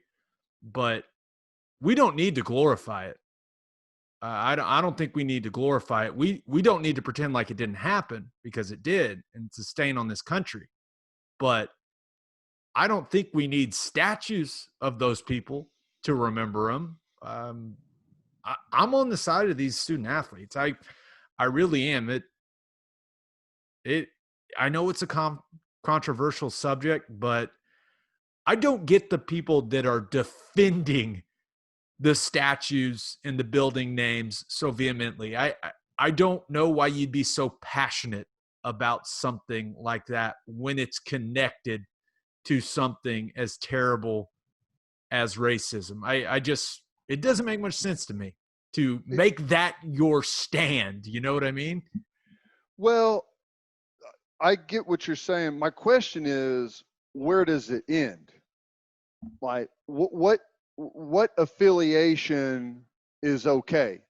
but we don't need to glorify it. I don't think we need to glorify it. We don't need to pretend like it didn't happen, because it did, and it's a stain on this country. But I don't think we need statues of those people to remember them. I'm on the side of these student athletes. I really am. I know it's a controversial subject, but I don't get the people that are defending the statues and the building names so vehemently. I don't know why you'd be so passionate about something like that when it's connected to something as terrible as racism. It doesn't make much sense to me to make that your stand. You know what I mean? Well, I get what you're saying. My question is, where does it end? Like, what affiliation is okay?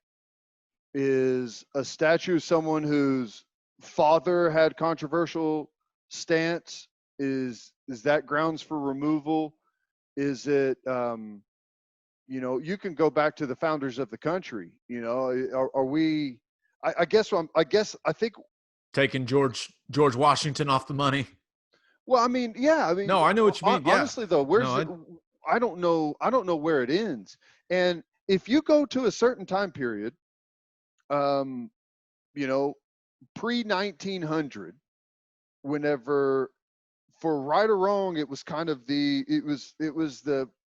Is a statue of someone whose father had controversial stance? Is that grounds for removal? Is it, you can go back to the founders of the country. Are we? I think. Taking George Washington off the money. Well, I mean, yeah. I mean, no, I know what you mean. Yeah. Honestly, though, I don't know. I don't know where it ends. And if you go to a certain time period, pre-1900, whenever, for right or wrong, it was kind of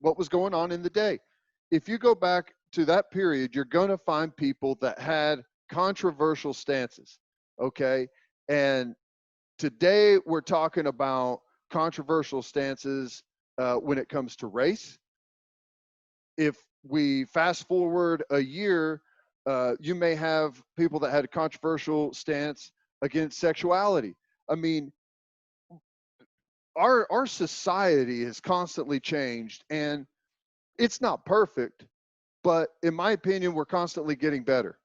what was going on in the day. If you go back to that period, you're going to find people that had controversial stances. Okay. And today we're talking about controversial stances when it comes to race. If we fast forward a year, you may have people that had a controversial stance against sexuality. I mean, our society has constantly changed, and it's not perfect, but in my opinion, we're constantly getting better.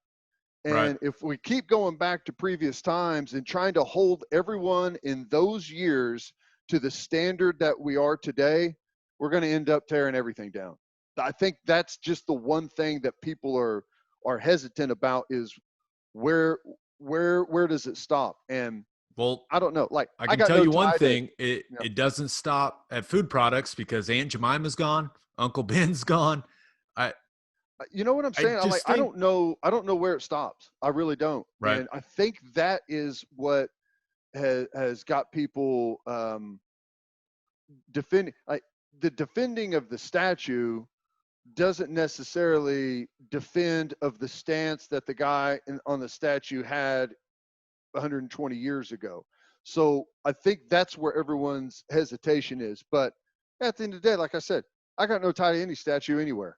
And right. If we keep going back to previous times and trying to hold everyone in those years to the standard that we are today, we're going to end up tearing everything down. I think that's just the one thing that people are hesitant about, is where does it stop? And well, I don't know. Like, I can tell you one thing: it doesn't stop at food products, because Aunt Jemima's gone, Uncle Ben's gone. You know what I'm saying? I don't know where it stops. I really don't. Right. And I think that is what has got people defending. Like, the defending of the statue doesn't necessarily defend of the stance that the guy on the statue had 120 years ago. So I think that's where everyone's hesitation is. But at the end of the day, like I said, I got no tie to any statue anywhere.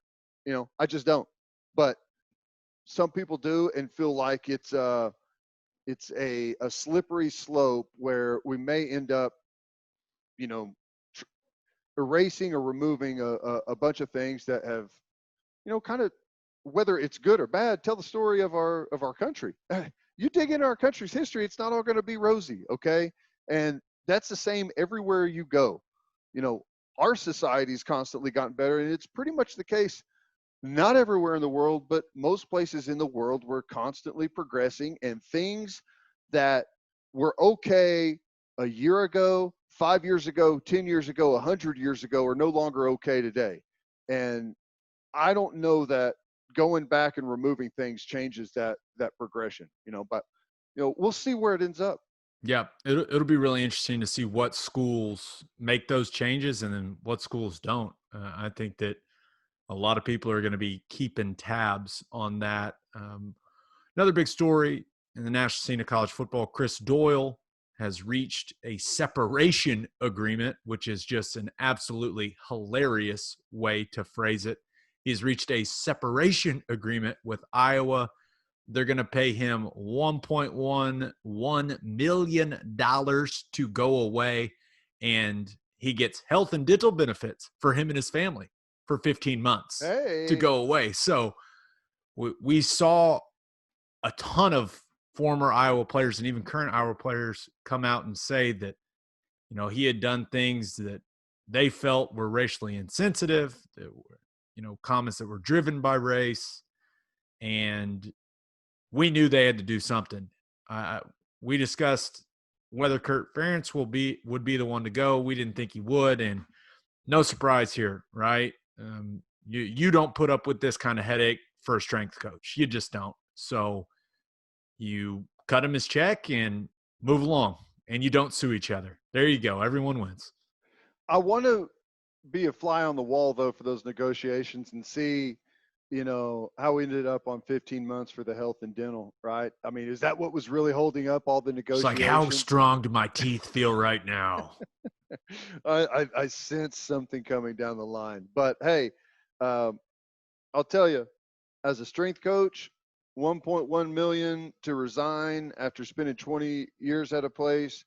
I just don't. But some people do, and feel like it's a slippery slope where we may end up, erasing or removing a bunch of things that have, kind of, whether it's good or bad, tell the story of our country. You dig into our country's history, it's not all going to be rosy, okay? And that's the same everywhere you go. Our society's constantly gotten better, and it's pretty much the case. Not everywhere in the world, but most places in the world, we're constantly progressing, and things that were okay a year ago, 5 years ago, 10 years ago, 100 years ago are no longer okay today. And I don't know that going back and removing things changes that progression, but we'll see where it ends up. Yeah, it'll be really interesting to see what schools make those changes and then what schools don't. I think that a lot of people are going to be keeping tabs on that. Another big story in the national scene of college football: Chris Doyle has reached a separation agreement, which is just an absolutely hilarious way to phrase it. He's reached a separation agreement with Iowa They're going to pay him $1.11 million to go away, and he gets health and dental benefits for him and his family for 15 months to go away. So we saw a ton of former Iowa players and even current Iowa players come out and say that, you know, he had done things that they felt were racially insensitive, that were, you know, comments that were driven by race, and we knew they had to do something. We discussed whether Ferentz would be the one to go. We didn't think he would, and no surprise here, right? You don't put up with this kind of headache for a strength coach. You just don't. So you cut him his check and move along, and you don't sue each other. There you go. Everyone wins. I want to be a fly on the wall, though, for those negotiations and see, you know, how we ended up on 15 months for the health and dental, right? I mean, is that what was really holding up all the negotiations? It's like, how strong do my teeth feel right now? I sense something coming down the line. But, hey, I'll tell you, as a strength coach, $1.1 million to resign after spending 20 years at a place,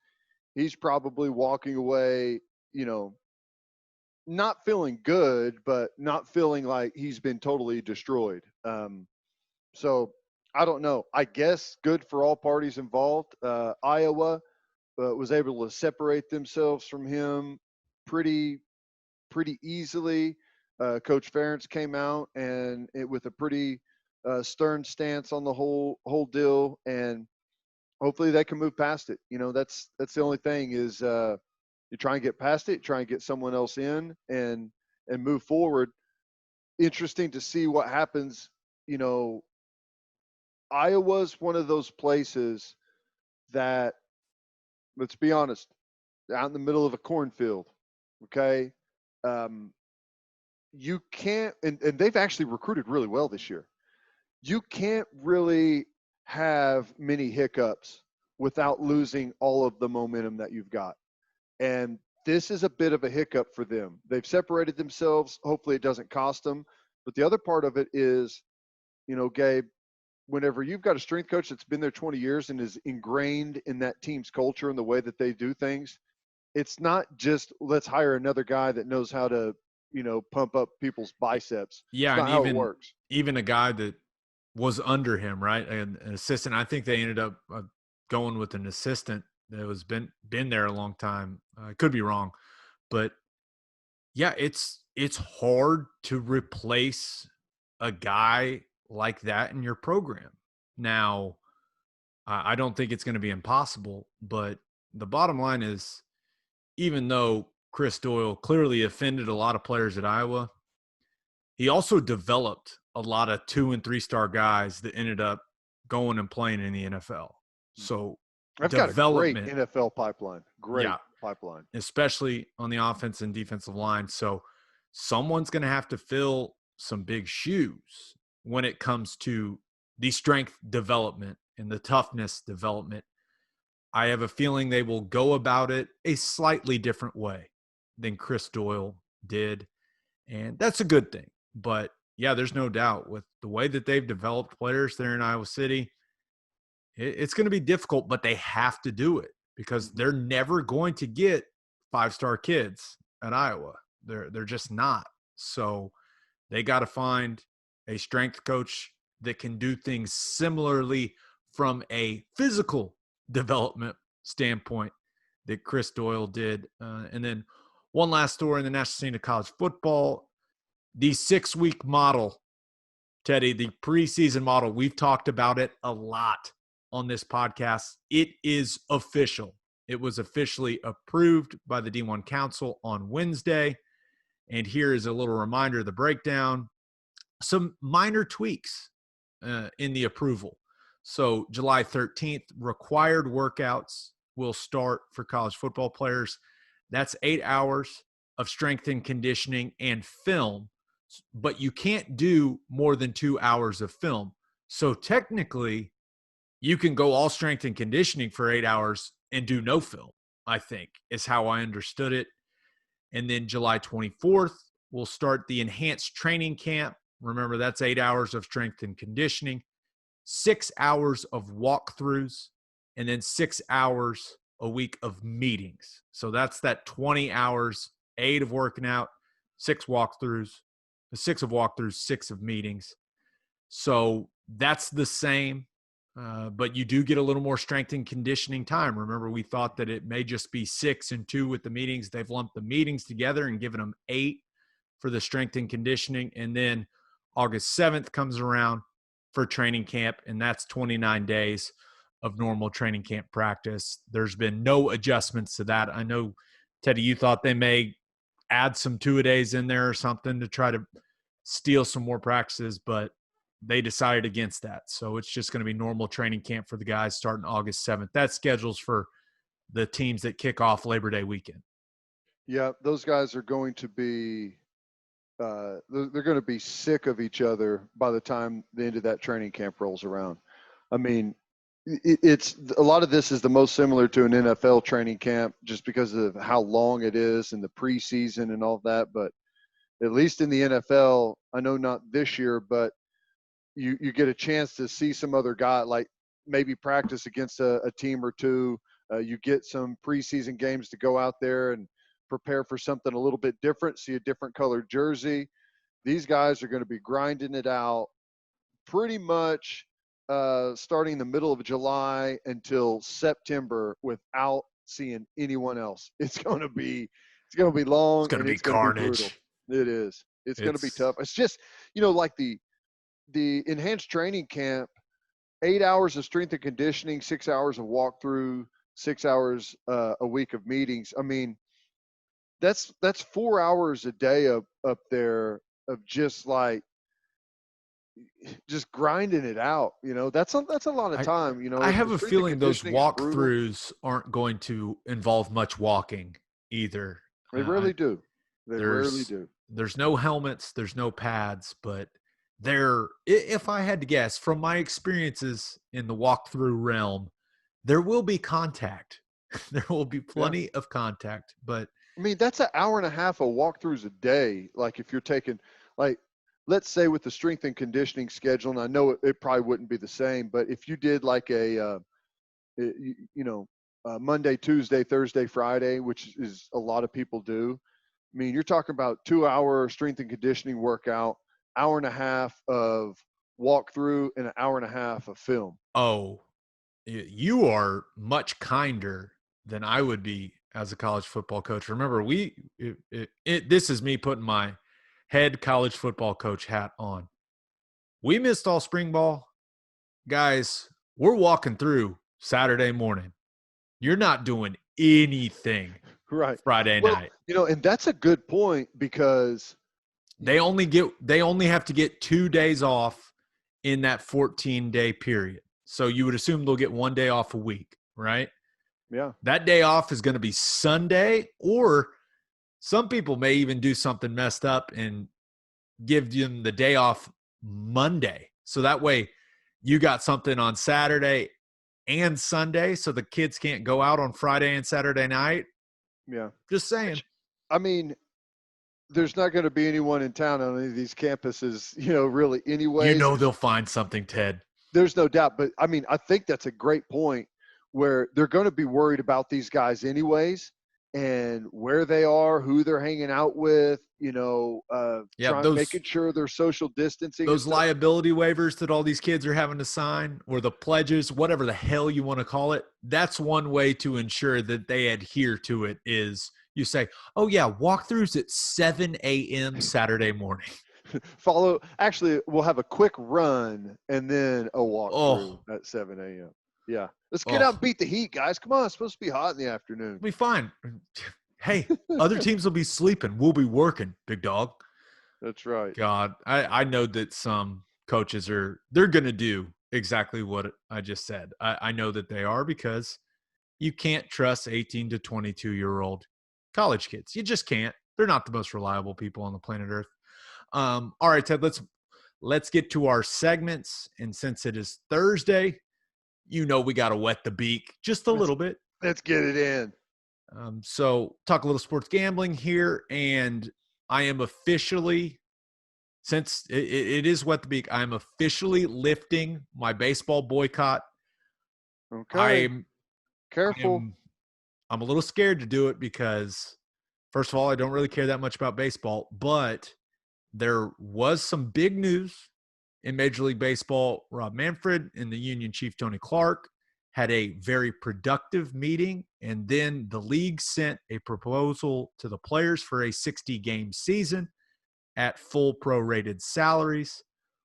he's probably walking away, you know, not feeling good, but not feeling like he's been totally destroyed. So I don't know. I guess good for all parties involved. Iowa was able to separate themselves from him pretty easily. Coach Ferentz came out and with a pretty stern stance on the whole deal, and hopefully they can move past it. You know, that's the only thing is you try and get past it, try and get someone else in and move forward. Interesting to see what happens. You know, Iowa's one of those places that, let's be honest, out in the middle of a cornfield, okay? You can't, and they've actually recruited really well this year. You can't really have many hiccups without losing all of the momentum that you've got. And this is a bit of a hiccup for them. They've separated themselves. Hopefully it doesn't cost them. But the other part of it is, you know, Gabe, whenever you've got a strength coach that's been there 20 years and is ingrained in that team's culture and the way that they do things, it's not just let's hire another guy that knows how to, you know, pump up people's biceps. Yeah, it's not and how it works. Even a guy that was under him, right? An assistant. I think they ended up going with an assistant that was been there a long time. I could be wrong, but yeah, it's hard to replace a guy like that in your program. Now, I don't think it's going to be impossible, but the bottom line is, even though Chris Doyle clearly offended a lot of players at Iowa, he also developed a lot of 2- and 3-star guys that ended up going and playing in the NFL. So I've got a great NFL pipeline. Great pipeline. Especially on the offense and defensive line. So someone's going to have to fill some big shoes when it comes to the strength development and the toughness development. I have a feeling they will go about it a slightly different way than Chris Doyle did. And that's a good thing. But yeah, there's no doubt with the way that they've developed players there in Iowa City, it's going to be difficult, but they have to do it because they're never going to get 5-star kids at Iowa. They're just not. So they got to find a strength coach that can do things similarly from a physical development standpoint that Chris Doyle did. And then one last story in the national scene of college football, the 6-week model, Teddy, the preseason model. We've talked about it a lot on this podcast. It is official. It was officially approved by the D1 Council on Wednesday. And here is a little reminder of the breakdown. Some minor tweaks in the approval. So July 13th, required workouts will start for college football players. That's 8 hours of strength and conditioning and film, but you can't do more than 2 hours of film. So technically, you can go all strength and conditioning for 8 hours and do no film, I think, is how I understood it. And then July 24th, we'll start the enhanced training camp. Remember, that's 8 hours of strength and conditioning. 6 hours of walkthroughs and then 6 hours a week of meetings. So that's that 20 hours, 8 of working out, 6 walkthroughs, 6 of walkthroughs, 6 of meetings. So that's the same, but you do get a little more strength and conditioning time. Remember, we thought that it may just be 6 and 2 with the meetings. They've lumped the meetings together and given them 8 for the strength and conditioning. And then August 7th comes around for training camp, and that's 29 days of normal training camp practice. There's been no adjustments to that. I know, Teddy, you thought they may add some two-a-days in there or something to try to steal some more practices, but they decided against that. So it's just going to be normal training camp for the guys starting August 7th. That schedules for the teams that kick off Labor Day weekend. Yeah, those guys are going to be they're going to be sick of each other by the time the end of that training camp rolls around. I mean, it's a lot of this is the most similar to an NFL training camp just because of how long it is and the preseason and all that. But at least in the NFL, I know not this year, but you get a chance to see some other guy, like maybe practice against a team or two. You get some preseason games to go out there and prepare for something a little bit different, see a different colored jersey. These guys are going to be grinding it out pretty much starting the middle of July until September without seeing anyone else. It's going to be long. It's going to be it's going carnage. to be brutal. It is. It's going to be tough. It's just, like the enhanced training camp, 8 hours of strength and conditioning, 6 hours of walkthrough, 6 hours a week of meetings. I mean, that's 4 hours a day up there of just grinding it out. That's a lot of time. I have a feeling those walkthroughs aren't going to involve much walking either. They rarely do. Rarely do. There's no helmets, there's no pads, but if I had to guess from my experiences in the walkthrough realm, there will be contact. There will be plenty of contact, but I mean, that's an hour and a half of walkthroughs a day. Like if you're taking, let's say with the strength and conditioning schedule, and I know it probably wouldn't be the same, but if you did like a Monday, Tuesday, Thursday, Friday, which is a lot of people do. I mean, you're talking about 2 hour strength and conditioning workout, hour and a half of walkthrough, and an hour and a half of film. Oh, you are much kinder than I would be as a college football coach. Remember, this is me putting my head college football coach hat on. We missed all spring ball. Guys, we're walking through Saturday morning. You're not doing anything right Friday night. And that's a good point because they only have to get 2 days off in that 14-day period. So you would assume they'll get 1 day off a week, right? Yeah. That day off is going to be Sunday, or some people may even do something messed up and give them the day off Monday. So that way you got something on Saturday and Sunday, so the kids can't go out on Friday and Saturday night. Yeah. Just saying. I mean, there's not going to be anyone in town on any of these campuses, really anyway. They'll find something, Ted. There's no doubt. But, I mean, I think that's a great point where they're going to be worried about these guys anyways and where they are, who they're hanging out with, making sure they're social distancing. Those liability waivers that all these kids are having to sign, or the pledges, whatever the hell you want to call it, that's one way to ensure that they adhere to it is you say, oh, yeah, walkthroughs at 7 a.m. Saturday morning. Actually, we'll have a quick run and then a walkthrough at 7 a.m. Yeah. Let's get out and beat the heat, guys. Come on. It's supposed to be hot in the afternoon. It'll be fine. Hey, other teams will be sleeping. We'll be working, big dog. That's right. God, I know that some coaches they're going to do exactly what I just said. I know that they are, because you can't trust 18 to 22-year-old college kids. You just can't. They're not the most reliable people on the planet Earth. All right, Ted, let's get to our segments. And since it is Thursday, we got to wet the beak just a little bit. Let's get it in. So talk a little sports gambling here, and I am officially since it is wet the beak, I'm officially lifting my baseball boycott. Okay. Careful. I'm a little scared to do it because, first of all, I don't really care that much about baseball, but there was some big news in Major League Baseball. Rob Manfred and the union chief, Tony Clark, had a very productive meeting, and then the league sent a proposal to the players for a 60-game season at full prorated salaries,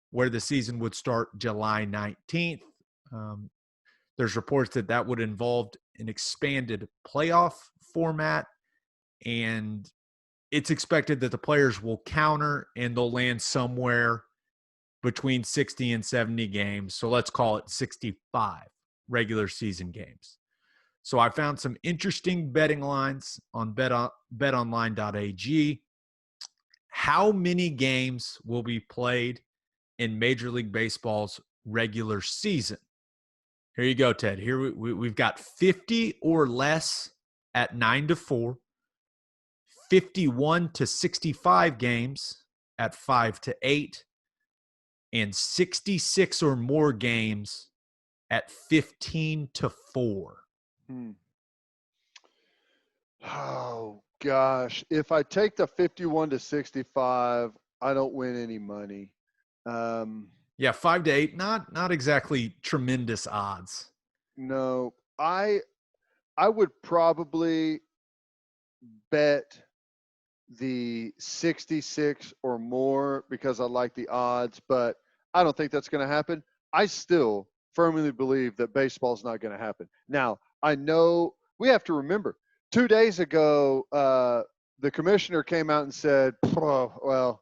where the season would start July 19th. There's reports that would involve an expanded playoff format, and it's expected that the players will counter and they'll land somewhere between 60 and 70 games. So let's call it 65 regular season games. So I found some interesting betting lines on betonline.ag. How many games will be played in Major League Baseball's regular season? Here you go, Ted. Here we've got 50 or less at 9-4, 51 to 65 games at 5-8, and 66 or more games at 15-4. Oh gosh, if I take the 51 to 65, I don't win any money. Yeah, 5-8, not exactly tremendous odds. No, I would probably bet the 66 or more because I like the odds, but I don't think that's going to happen. I still firmly believe that baseball's not going to happen. Now, I know we have to remember 2 days ago, the commissioner came out and said, oh, well,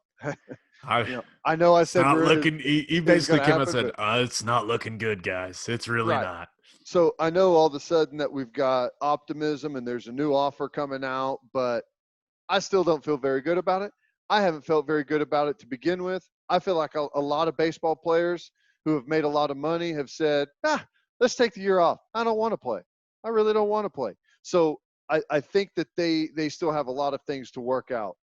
I know I said not looking. He basically came out and said, "It's not looking good, guys. It's really not." So I know all of a sudden that we've got optimism and there's a new offer coming out, but I still don't feel very good about it. I haven't felt very good about it to begin with. I feel like a lot of baseball players who have made a lot of money have said, let's take the year off. I don't want to play. I really don't want to play. So I think that they still have a lot of things to work out.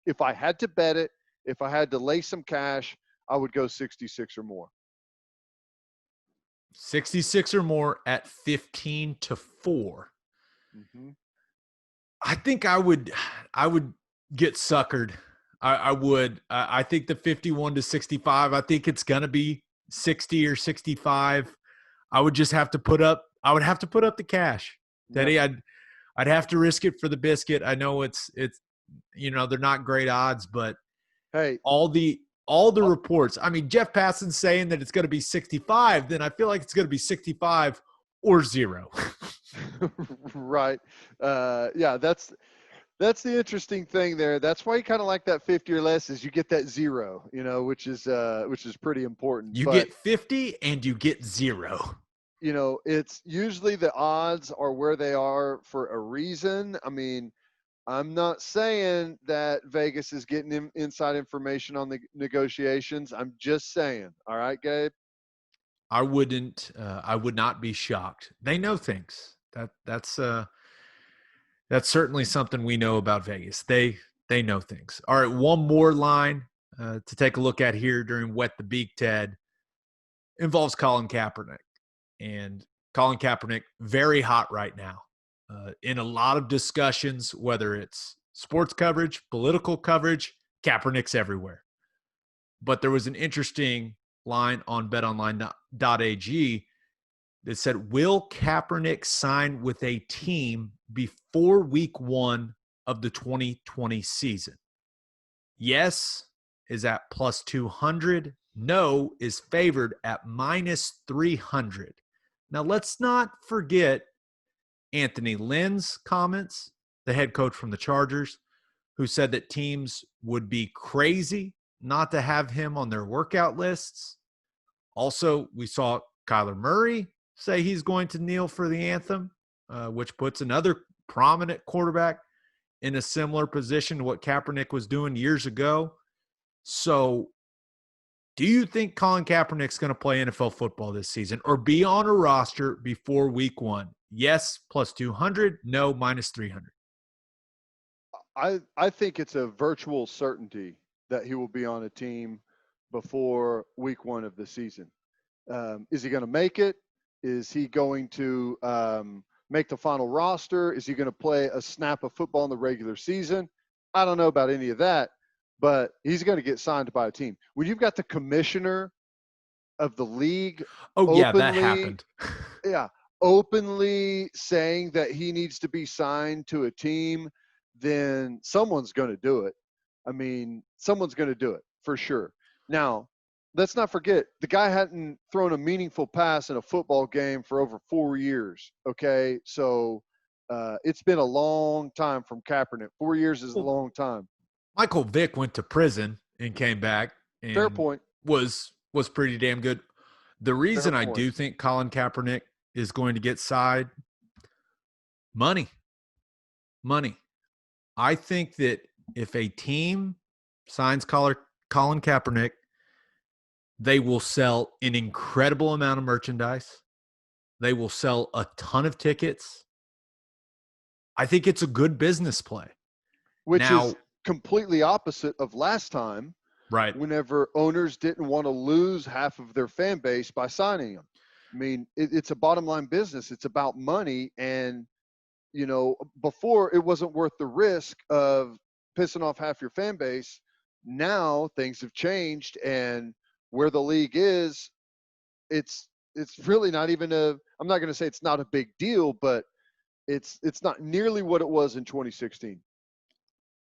If I had to bet it, if I had to lay some cash, I would go 66 or more. 66 or more at 15-4. Mm-hmm. I think I would get suckered. I would. I think the 51 to 65. I think it's gonna be 60 or 65. I would just have to put up. I would have to put up the cash, Teddy. Yep. I'd have to risk it for the biscuit. I know it's they're not great odds, but hey, all the reports. I mean, Jeff Passan's saying that it's going to be 65. Then I feel like it's going to be 65 or 0. Right. Yeah, that's the interesting thing there. That's why you kind of like that 50 or less is you get that 0, which is pretty important. You get 50 and you get 0. It's usually the odds are where they are for a reason. I mean, I'm not saying that Vegas is getting inside information on the negotiations. I'm just saying. All right, Gabe? I would not be shocked. They know things. That's certainly something we know about Vegas. They know things. All right, one more line to take a look at here during Wet the Beak, Ted, involves Colin Kaepernick. And Colin Kaepernick, very hot right now. In a lot of discussions, whether it's sports coverage, political coverage, Kaepernick's everywhere. But there was an interesting line on betonline.ag that said, will Kaepernick sign with a team before week 1 of the 2020 season? Yes is at plus 200. No is favored at minus 300. Now, let's not forget Anthony Lynn's comments, the head coach from the Chargers, who said that teams would be crazy not to have him on their workout lists. Also, we saw Kyler Murray say he's going to kneel for the anthem, which puts another prominent quarterback in a similar position to what Kaepernick was doing years ago. So, do you think Colin Kaepernick's going to play NFL football this season or be on a roster before week 1? Yes, plus 200. No, minus 300. I think it's a virtual certainty that he will be on a team before week 1 of the season. Is he going to make it? Is he going to make the final roster? Is he going to play a snap of football in the regular season? I don't know about any of that, but he's going to get signed by a team. When you've got the commissioner of the league Yeah, that happened. Openly saying that he needs to be signed to a team, then someone's going to do it. I mean, someone's going to do it for sure. Now, let's not forget, the guy hadn't thrown a meaningful pass in a football game for over 4 years, okay? So it's been a long time from Kaepernick. 4 years is a long time. Michael Vick went to prison and came back and Fair point. was pretty damn good. The reason I do think Colin Kaepernick is going to get signed, money. I think that if a team signs Colin Kaepernick, they will sell an incredible amount of merchandise. They will sell a ton of tickets. I think it's a good business play. Which is completely opposite of last time. Right. Whenever owners didn't want to lose half of their fan base by signing them. I mean, it's a bottom line business. It's about money. And, you know, before it wasn't worth the risk of pissing off half your fan base. Now things have changed, and where the league is, it's really not even I'm not going to say it's not a big deal, but it's not nearly what it was in 2016.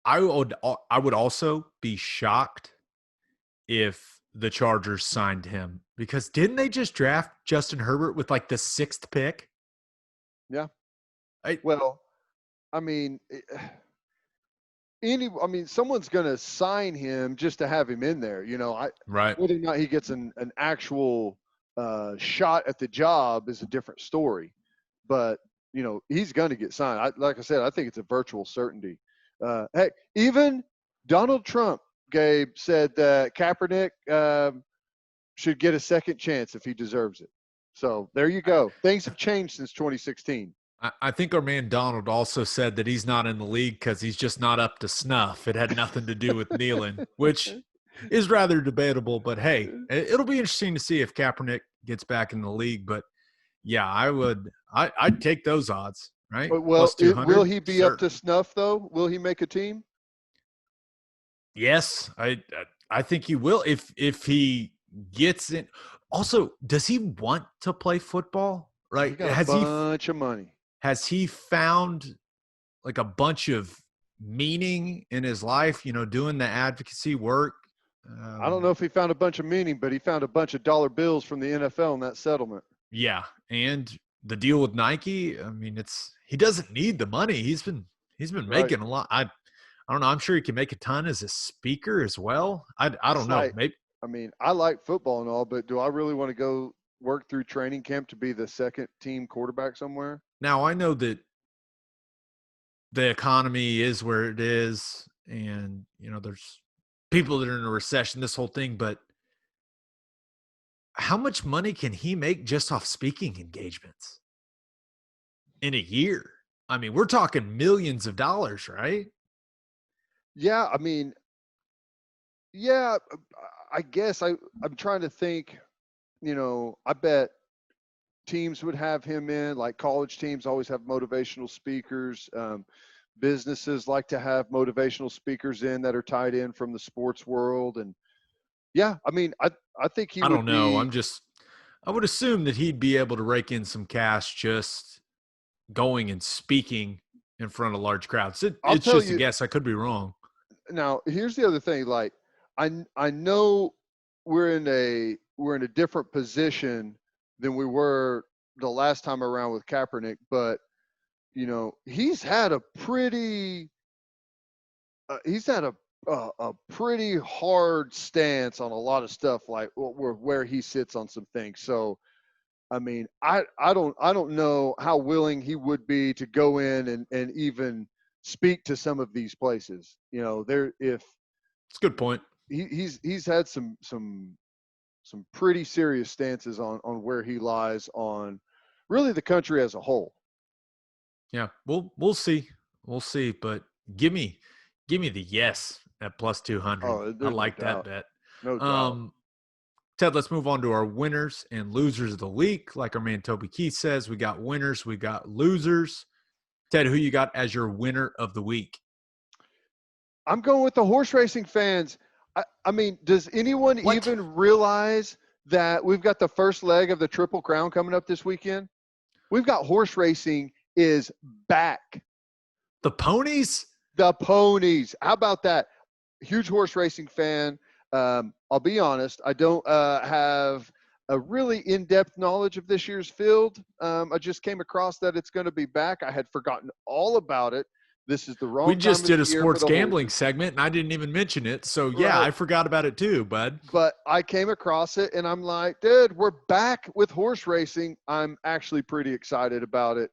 I would also be shocked if the Chargers signed him, because didn't they just draft Justin Herbert with like the 6th pick? Yeah. Someone's going to sign him just to have him in there. You know, right. Whether or not he gets an actual shot at the job is a different story. But, you know, he's going to get signed. Like I said, I think it's a virtual certainty. Hey, even Donald Trump, Gabe, said that Kaepernick should get a second chance if he deserves it. So there you go. Things have changed since 2016. I think our man Donald also said that he's not in the league because he's just not up to snuff. It had nothing to do with kneeling, which is rather debatable. But, hey, it'll be interesting to see if Kaepernick gets back in the league. But, yeah, I'd take those odds, right? Well, will he be up to snuff, though? Will he make a team? Yes, I think he will if he gets in. Also, does he want to play football? Right? He got a bunch of money. Has he found like a bunch of meaning in his life, you know, doing the advocacy work? I don't know if he found a bunch of meaning, but he found a bunch of dollar bills from the NFL in that settlement. Yeah, and the deal with Nike, I mean, he doesn't need the money. He's been making a lot. I don't know. I'm sure he can make a ton as a speaker as well. I don't know. Maybe. I mean, I like football and all, but do I really want to go work through training camp to be the second team quarterback somewhere? Now, I know that the economy is where it is, and, you know, there's people that are in a recession, this whole thing, but how much money can he make just off speaking engagements in a year? I mean, we're talking millions of dollars, right? Yeah, I mean, yeah, I guess I'm trying to think, you know, I bet teams would have him in, like college teams always have motivational speakers. Businesses like to have motivational speakers in that are tied in from the sports world. And yeah, I mean, I think he would. I don't know. I would assume that he'd be able to rake in some cash just going and speaking in front of large crowds. It's just a guess. I could be wrong. Now, here's the other thing. Like, I know we're in a different position than we were the last time around with Kaepernick, but you know, he's had a pretty hard stance on a lot of stuff, like where he sits on some things. So, I mean, I don't know how willing he would be to go in and even speak to some of these places. You know, it's a good point. He's had some pretty serious stances on where he lies on really the country as a whole. Yeah, we'll see. We'll see, but give me the yes at plus 200. Oh, I there's like no that doubt. bet. No doubt. Ted, let's move on to our winners and losers of the week. Like our man Toby Keith says, we got winners, we got losers. Ted, who you got as your winner of the week? I'm going with the horse racing fans. I mean, does anyone even realize that we've got the first leg of the Triple Crown coming up this weekend? We've got horse racing is back. The ponies? The ponies. How about that? Huge horse racing fan. I'll be honest, I don't have a really in-depth knowledge of this year's field. I just came across that it's going to be back. I had forgotten all about it. This is the wrong. We just time of did a the year sports for the gambling horses. segment, and I didn't even mention it. So, yeah, Right. I forgot about it too, bud. But I came across it, and I'm like, dude, we're back with horse racing. I'm actually pretty excited about it.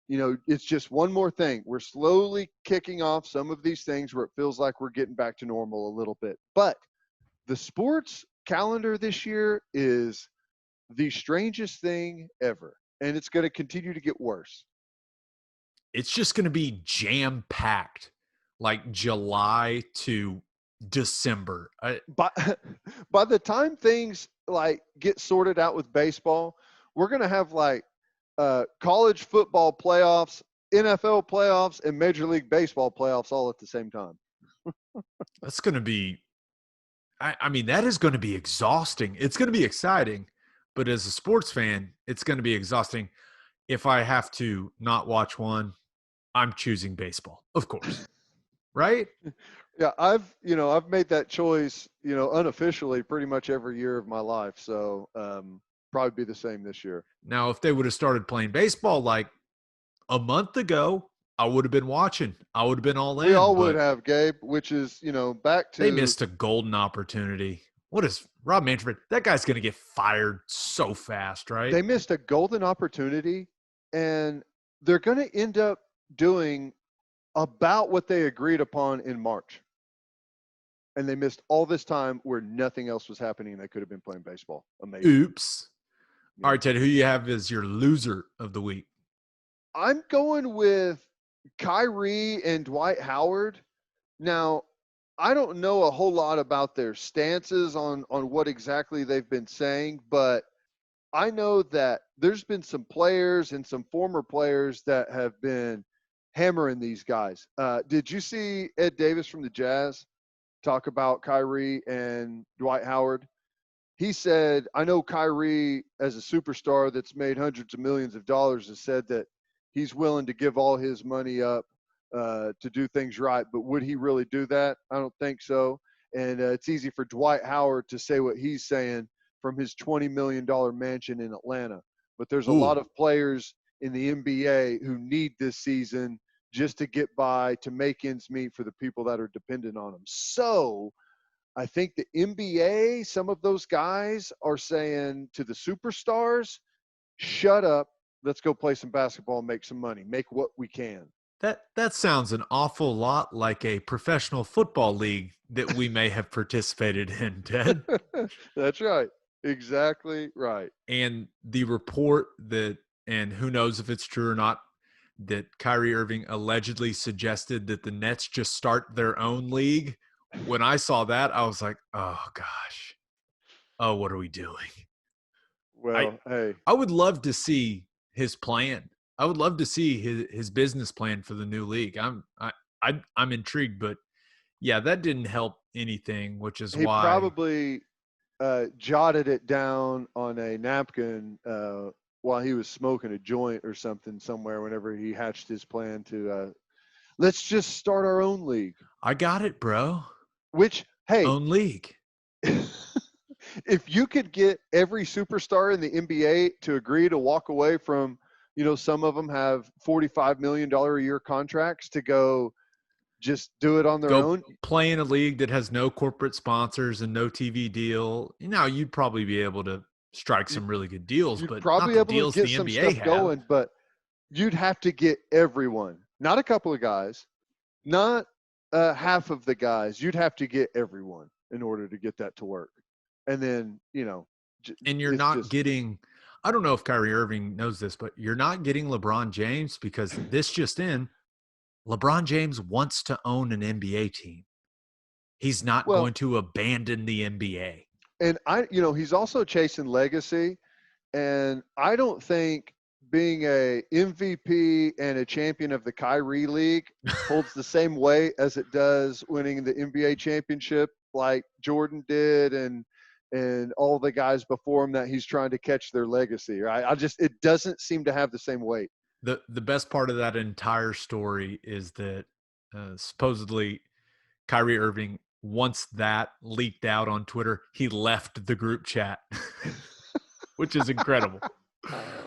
You know, it's just one more thing. We're slowly kicking off some of these things where it feels like we're getting back to normal a little bit. But the sports calendar this year is the strangest thing ever, and it's going to continue to get worse. It's just going to be jam-packed, like July to December. By the time things like get sorted out with baseball, we're going to have like college football playoffs, NFL playoffs, and Major League Baseball playoffs all at the same time. That's going to be I mean, that is going to be exhausting. It's going to be exciting, but as a sports fan, it's going to be exhausting. If I have to not watch one, I'm choosing baseball, of course. Right? Yeah, I've made that choice, unofficially pretty much every year of my life. So probably be the same this year. Now, if they would have started playing baseball like a month ago, I would have been watching. I would have been all in. We all would have, Gabe, which is, back to. They missed a golden opportunity. What is Rob Manfred? That guy's going to get fired so fast, right? They missed a golden opportunity, and they're going to end up doing about what they agreed upon in March. And they missed all this time where nothing else was happening. They could have been playing baseball. Amazing. Oops. Yeah. All right, Ted, who you have as your loser of the week? I'm going with Kyrie and Dwight Howard. Now, I don't know a whole lot about their stances on what exactly they've been saying, but I know that there's been some players and some former players that have been hammering these guys. Did you see Ed Davis from the Jazz talk about Kyrie and Dwight Howard? He said, I know Kyrie, as a superstar that's made hundreds of millions of dollars, has said that he's willing to give all his money up to do things right. But would he really do that? I don't think so. And it's easy for Dwight Howard to say what he's saying from his $20 million mansion in Atlanta. But there's a lot of players in the NBA who need this season just to get by, to make ends meet for the people that are dependent on them. So I think the NBA, some of those guys are saying to the superstars, shut up, let's go play some basketball and make some money, make what we can. That sounds an awful lot like a professional football league that we may have participated in, Ted. That's right. Exactly right. And the report that, and who knows if it's true or not, that Kyrie Irving allegedly suggested that the Nets just start their own league. When I saw that, I was like, oh, gosh. Oh, what are we doing? Well, hey. I would love to see his plan. I would love to see his business plan for the new league. I'm intrigued, but yeah, that didn't help anything, which is why he probably jotted it down on a napkin while he was smoking a joint or something somewhere whenever he hatched his plan to let's just start our own league. I got it, bro. Which, hey, own league. If you could get every superstar in the NBA to agree to walk away from, some of them have $45 million a year contracts to go just do it on their own. Play in a league that has no corporate sponsors and no TV deal. You'd probably be able to strike some really good deals, but probably not the able deals to get the some NBA stuff going. But you'd have to get everyone, not a couple of guys, not half of the guys. You'd have to get everyone in order to get that to work. And then, and you're not getting – I don't know if Kyrie Irving knows this, but you're not getting LeBron James because this just in, LeBron James wants to own an NBA team. He's not Well, going to abandon the NBA. and he's also chasing legacy, and I don't think being a MVP and a champion of the Kyrie League holds the same weight as it does winning the NBA championship like Jordan did and all the guys before him that he's trying to catch their legacy, right? It doesn't seem to have the same weight. The best part of that entire story is that supposedly Kyrie Irving, once that leaked out on Twitter, he left the group chat, which is incredible.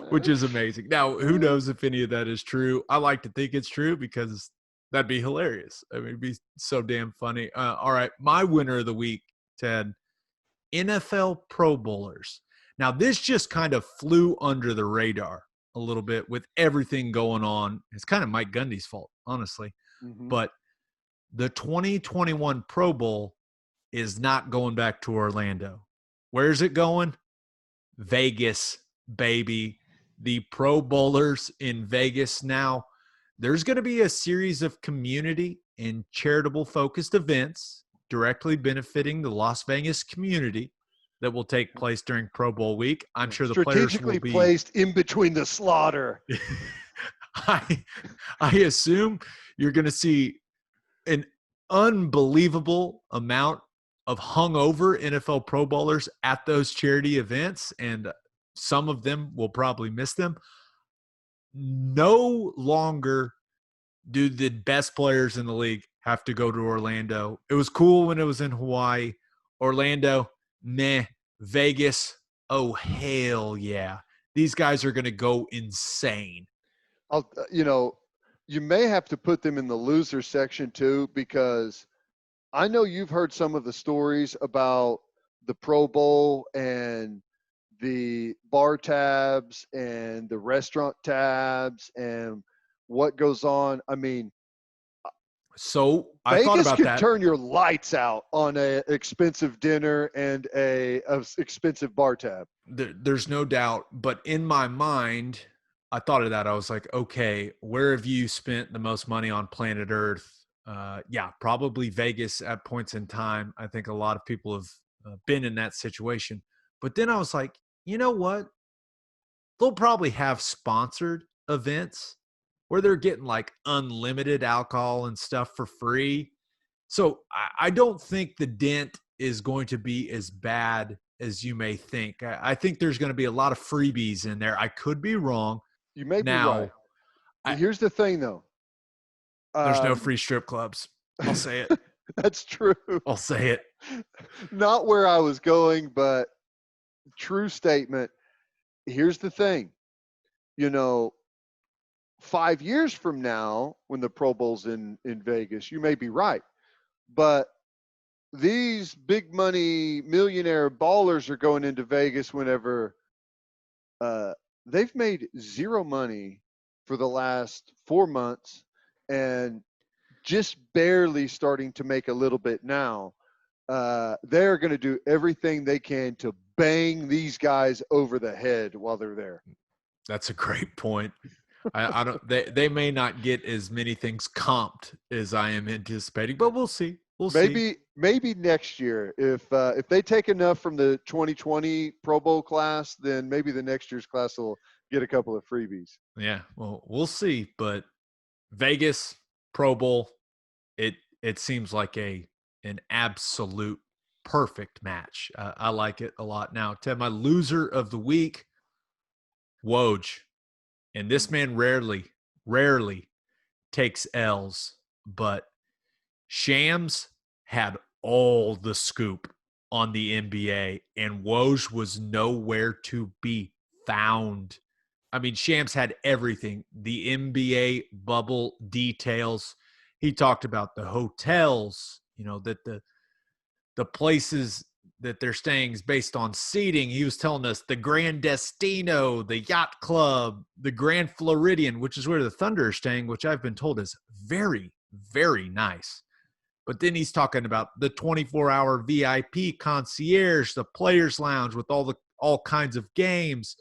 Which is amazing. Now, who knows if any of that is true? I like to think it's true because that'd be hilarious. I mean, it'd be so damn funny. All right, my winner of the week, Ted, NFL Pro Bowlers. Now, this just kind of flew under the radar a little bit with everything going on. It's kind of Mike Gundy's fault, honestly. Mm-hmm. But the 2021 Pro Bowl is not going back to Orlando. Where's it going? Vegas, baby. The Pro Bowlers in Vegas. Now, there's going to be a series of community and charitable focused events directly benefiting the Las Vegas community that will take place during Pro Bowl week. I'm sure the players will strategically be placed in between the slaughter. I assume you're going to see an unbelievable amount of hungover NFL Pro Bowlers at those charity events, and some of them will probably miss them. No longer do the best players in the league have to go to Orlando. It was cool when it was in Hawaii. Orlando, meh. Vegas, oh, hell yeah. These guys are going to go insane. You may have to put them in the loser section too, because I know you've heard some of the stories about the Pro Bowl and the bar tabs and the restaurant tabs and what goes on. I mean, so I thought Vegas about could that. turn your lights out on a expensive dinner and a expensive bar tab. There's no doubt. But in my mind, I thought of that. I was like, okay, where have you spent the most money on planet Earth? Yeah, probably Vegas at points in time. I think a lot of people have been in that situation. But then I was like, you know what? They'll probably have sponsored events where they're getting like unlimited alcohol and stuff for free. So I don't think the dent is going to be as bad as you may think. I think there's going to be a lot of freebies in there. I could be wrong. You may be Now, right. Here's the thing, though. There's no free strip clubs. I'll say it. That's true. I'll say it. Not where I was going, but true statement. Here's the thing. 5 years from now, when the Pro Bowl's in Vegas, you may be right. But these big money millionaire ballers are going into Vegas whenever they've made zero money for the last 4 months and just barely starting to make a little bit now. They're going to do everything they can to bang these guys over the head while they're there. That's a great point. I don't. They may not get as many things comped as I am anticipating, but we'll see. Maybe next year, if they take enough from the 2020 Pro Bowl class, then maybe the next year's class will get a couple of freebies. Yeah, well, we'll see. But Vegas Pro Bowl, it seems like an absolute perfect match. I like it a lot. Now, Ted, my loser of the week, Woj. And this man rarely takes L's, but Shams had all the scoop on the NBA, and Woj was nowhere to be found. I mean, Shams had everything, the NBA bubble details. He talked about the hotels, that the places that they're staying is based on seating. He was telling us the Grand Destino, the Yacht Club, the Grand Floridian, which is where the Thunder are staying, which I've been told is very, very nice. But then he's talking about the 24-hour VIP concierge, the Players Lounge with all kinds of games,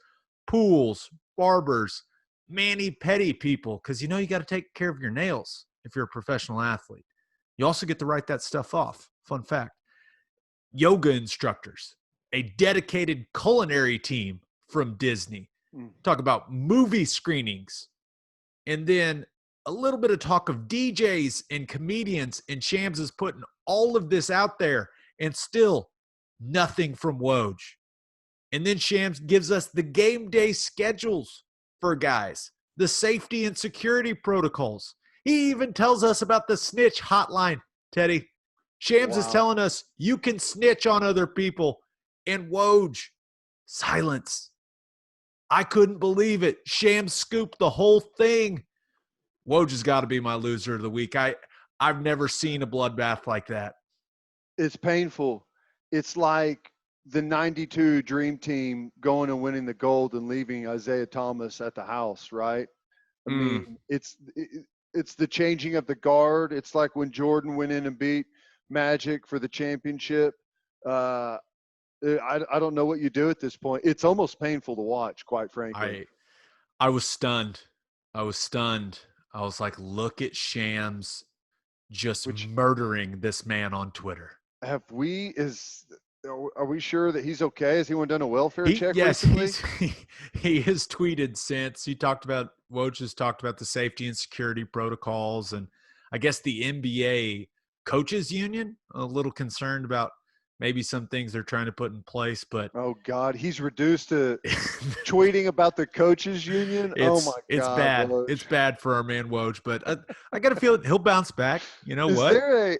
pools, barbers, mani-pedi people, because you got to take care of your nails if you're a professional athlete. You also get to write that stuff off fun fact, yoga instructors, a dedicated culinary team from Disney. Talk about movie screenings. And then a little bit of talk of DJs and comedians, and Shams is putting all of this out there, and still nothing from Woj. And then Shams gives us the game day schedules for guys, the safety and security protocols. He even tells us about the snitch hotline, Teddy. Shams is telling us you can snitch on other people. And Woj, silence. I couldn't believe it. Shams scooped the whole thing. Woj has got to be my loser of the week. I've never seen a bloodbath like that. It's painful. It's like the 92 Dream Team going and winning the gold and leaving Isaiah Thomas at the house, right? I mean, it's the changing of the guard. It's like when Jordan went in and beat Magic for the championship. I don't know what you do at this point. It's almost painful to watch, quite frankly. I was stunned. I was like, look at Shams just murdering this man on Twitter. Are we sure that he's okay? Has anyone done a welfare check yes, recently? He has tweeted since. Woj has talked about the safety and security protocols, and I guess the NBA coaches union, a little concerned about maybe some things they're trying to put in place, but oh God, he's reduced to tweeting about the coaches union. Oh my God, it's bad. Woj. It's bad for our man Woj, but I got to feel he'll bounce back. You know what?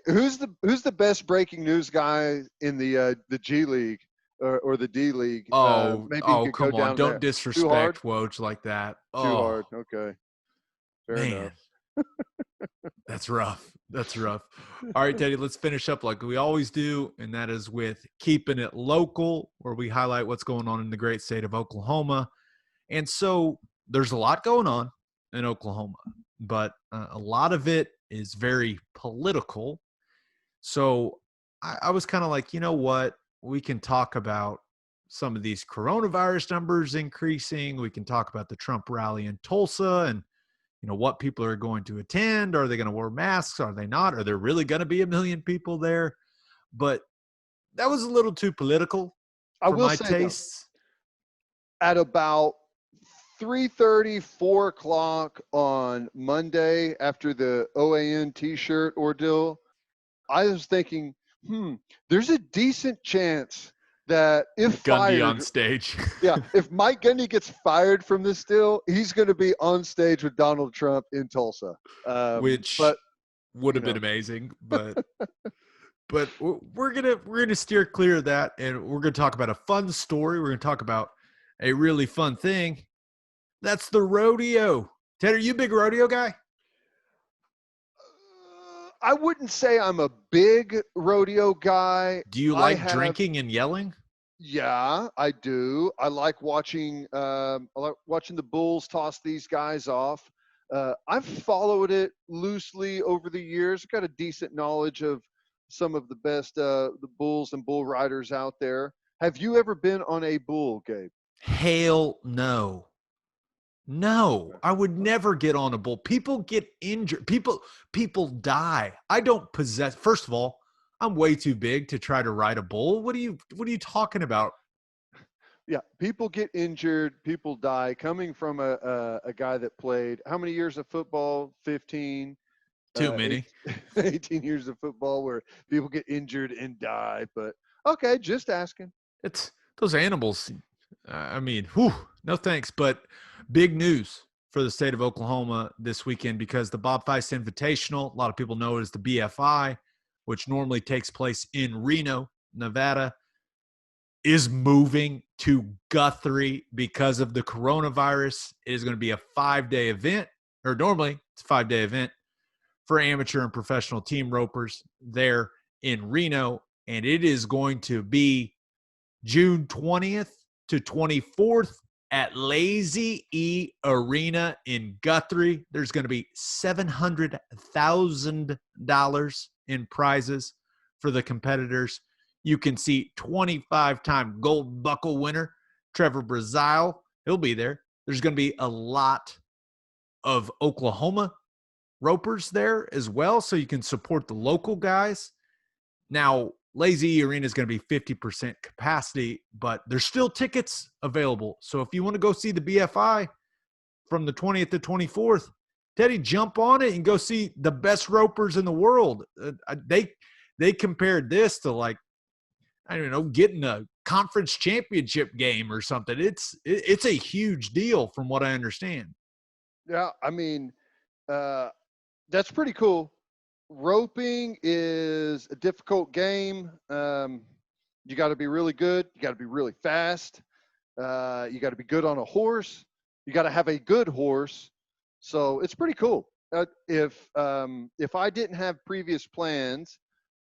Who's the best breaking news guy in the G League or the D League? Come on! Don't disrespect Woj like that. Too hard. Okay, fair enough. That's rough. All right, Teddy, let's finish up like we always do, and that is with keeping it local, where we highlight what's going on in the great state of Oklahoma. And so there's a lot going on in Oklahoma, but a lot of it is very political. So I was kind of like, you know what? We can talk about some of these coronavirus numbers increasing. We can talk about the Trump rally in Tulsa and what people are going to attend. Are they going to wear masks? Are they not? Are there really going to be 1 million people there? But that was a little too political for my tastes. At about 3:30, 4 o'clock on Monday after the OAN T-shirt ordeal, I was thinking, there's a decent chance that if Gundy fired on stage. Yeah, if Mike Gundy gets fired from this deal, he's going to be on stage with Donald Trump in Tulsa, which would have been amazing. But but we're gonna steer clear of that, and we're gonna talk about a fun story. We're gonna talk about a really fun thing. That's the rodeo. Ted, are you a big rodeo guy? I wouldn't say I'm a big rodeo guy. Do you like drinking and yelling? Yeah, I do. I like watching the bulls toss these guys off. I've followed it loosely over the years. I've got a decent knowledge of some of the best the bulls and bull riders out there. Have you ever been on a bull, Gabe? Hell no. No, I would never get on a bull. People get injured. People die. I don't possess. First of all, I'm way too big to try to ride a bull. What are you talking about? Yeah, people get injured. People die. Coming from a guy that played how many years of football? 15. Too many. 18 years of football where people get injured and die. But okay, just asking. It's those animals. I mean, no thanks. But big news for the state of Oklahoma this weekend because the Bob Feist Invitational, a lot of people know it as the BFI, which normally takes place in Reno, Nevada, is moving to Guthrie because of the coronavirus. It is going to be a 5-day event, or normally it's a 5-day event for amateur and professional team ropers there in Reno. And it is going to be June 20th to 24th at Lazy E Arena in Guthrie. There's going to be $700,000 in prizes for the competitors. You can see 25-time gold buckle winner Trevor Brazile. He'll be there. There's going to be a lot of Oklahoma ropers there as well, so you can support the local guys. Now, Lazy E Arena is going to be 50% capacity, but there's still tickets available. So if you want to go see the BFI from the 20th to 24th, Teddy, jump on it and go see the best ropers in the world. They compared this to, like, I don't know, getting a conference championship game or something. It's a huge deal from what I understand. Yeah, I mean, that's pretty cool. Roping is a difficult game. You got to be really good. You got to be really fast. You got to be good on a horse. You got to have a good horse. So it's pretty cool. If I didn't have previous plans,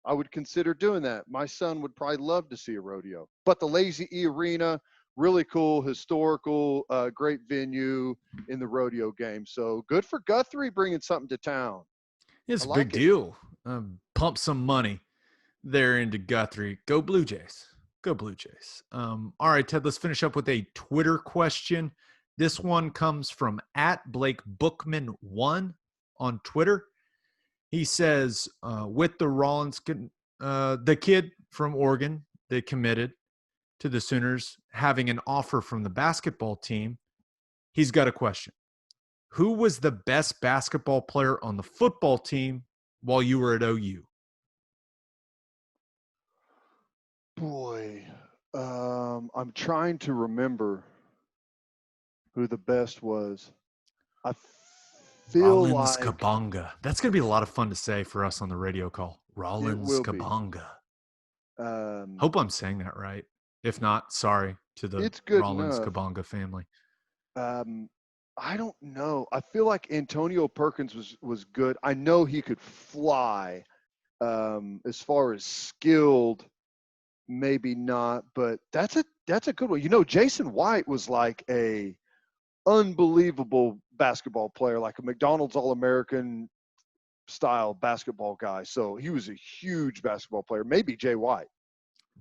I would consider doing that. My son would probably love to see a rodeo. But the Lazy E Arena, really cool, historical, great venue in the rodeo game. So good for Guthrie bringing something to town. It's a big deal. Pump some money there into Guthrie. Go Blue Jays. Go Blue Jays. All right, Ted, let's finish up with a Twitter question. This one comes from @BlakeBookman1 on Twitter. He says, with the Rollins, the kid from Oregon that committed to the Sooners having an offer from the basketball team, he's got a question. Who was the best basketball player on the football team while you were at OU? Boy, I'm trying to remember who the best was. I feel Rollins like Kabonga. That's going to be a lot of fun to say for us on the radio call. Rollins Kabonga. Hope I'm saying that right. If not, sorry to the Rollins Kabonga family. I don't know. I feel like Antonio Perkins was good. I know he could fly. As far as skilled, maybe not, but that's a good one. You know, Jason White was like a unbelievable basketball player, like a McDonald's All-American style basketball guy. So he was a huge basketball player. Maybe Jay White.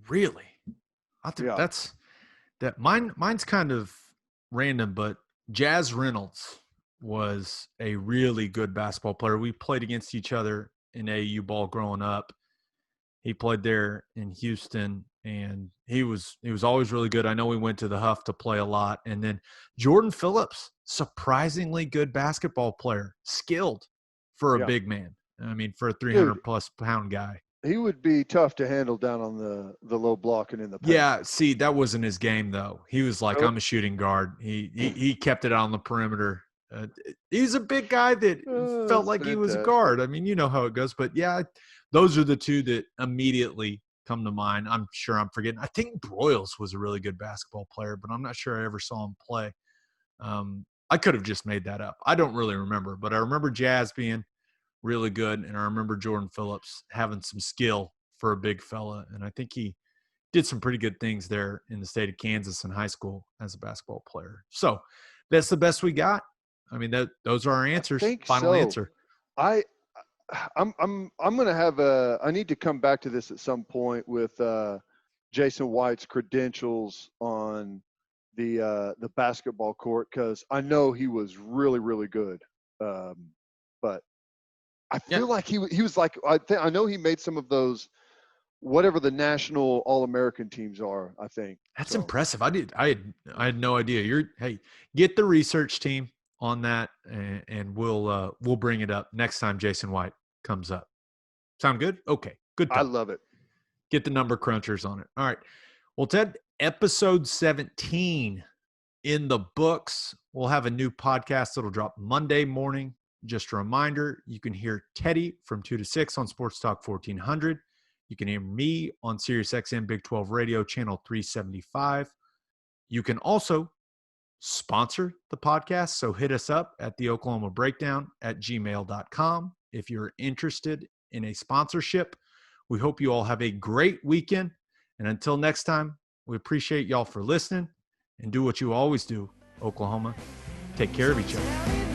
Really? I think mine's kind of random, but Jazz Reynolds was a really good basketball player. We played against each other in AAU ball growing up. He played there in Houston, and he was always really good. I know we went to the HOF to play a lot. And then Jordan Phillips, surprisingly good basketball player, skilled for a big man. I mean, for a 300-plus pound guy. He would be tough to handle down on the low block and in the paint. Yeah, see, that wasn't his game, though. He was like, I'm a shooting guard. He kept it on the perimeter. He's a big guy that felt like he was a guard. I mean, you know how it goes. But, yeah, those are the two that immediately come to mind. I'm sure I'm forgetting. I think Broyles was a really good basketball player, but I'm not sure I ever saw him play. I could have just made that up. I don't really remember. But I remember Jazz being really good, and I remember Jordan Phillips having some skill for a big fella, and I think he did some pretty good things there in the state of Kansas in high school as a basketball player. So that's the best we got. I mean, those are our answers. Final answer. I'm gonna have I need to come back to this at some point with Jason White's credentials on the basketball court, because I know he was really, really good, but I feel like he was like, I know he made some of those, whatever the national All-American teams are, I think. That's impressive. I had no idea. Get the research team on that, and we'll bring it up next time Jason White comes up. Sound good? Okay. Good talk. I love it. Get the number crunchers on it. All right. Well, Ted, episode 17 in the books. We'll have a new podcast that'll drop Monday morning. Just a reminder, you can hear Teddy from 2 to 6 on Sports Talk 1400. You can hear me on SiriusXM Big 12 Radio, channel 375. You can also sponsor the podcast, so hit us up at the Oklahoma Breakdown at gmail.com if you're interested in a sponsorship. We hope you all have a great weekend. And until next time, we appreciate y'all for listening, and do what you always do, Oklahoma. Take care of each other.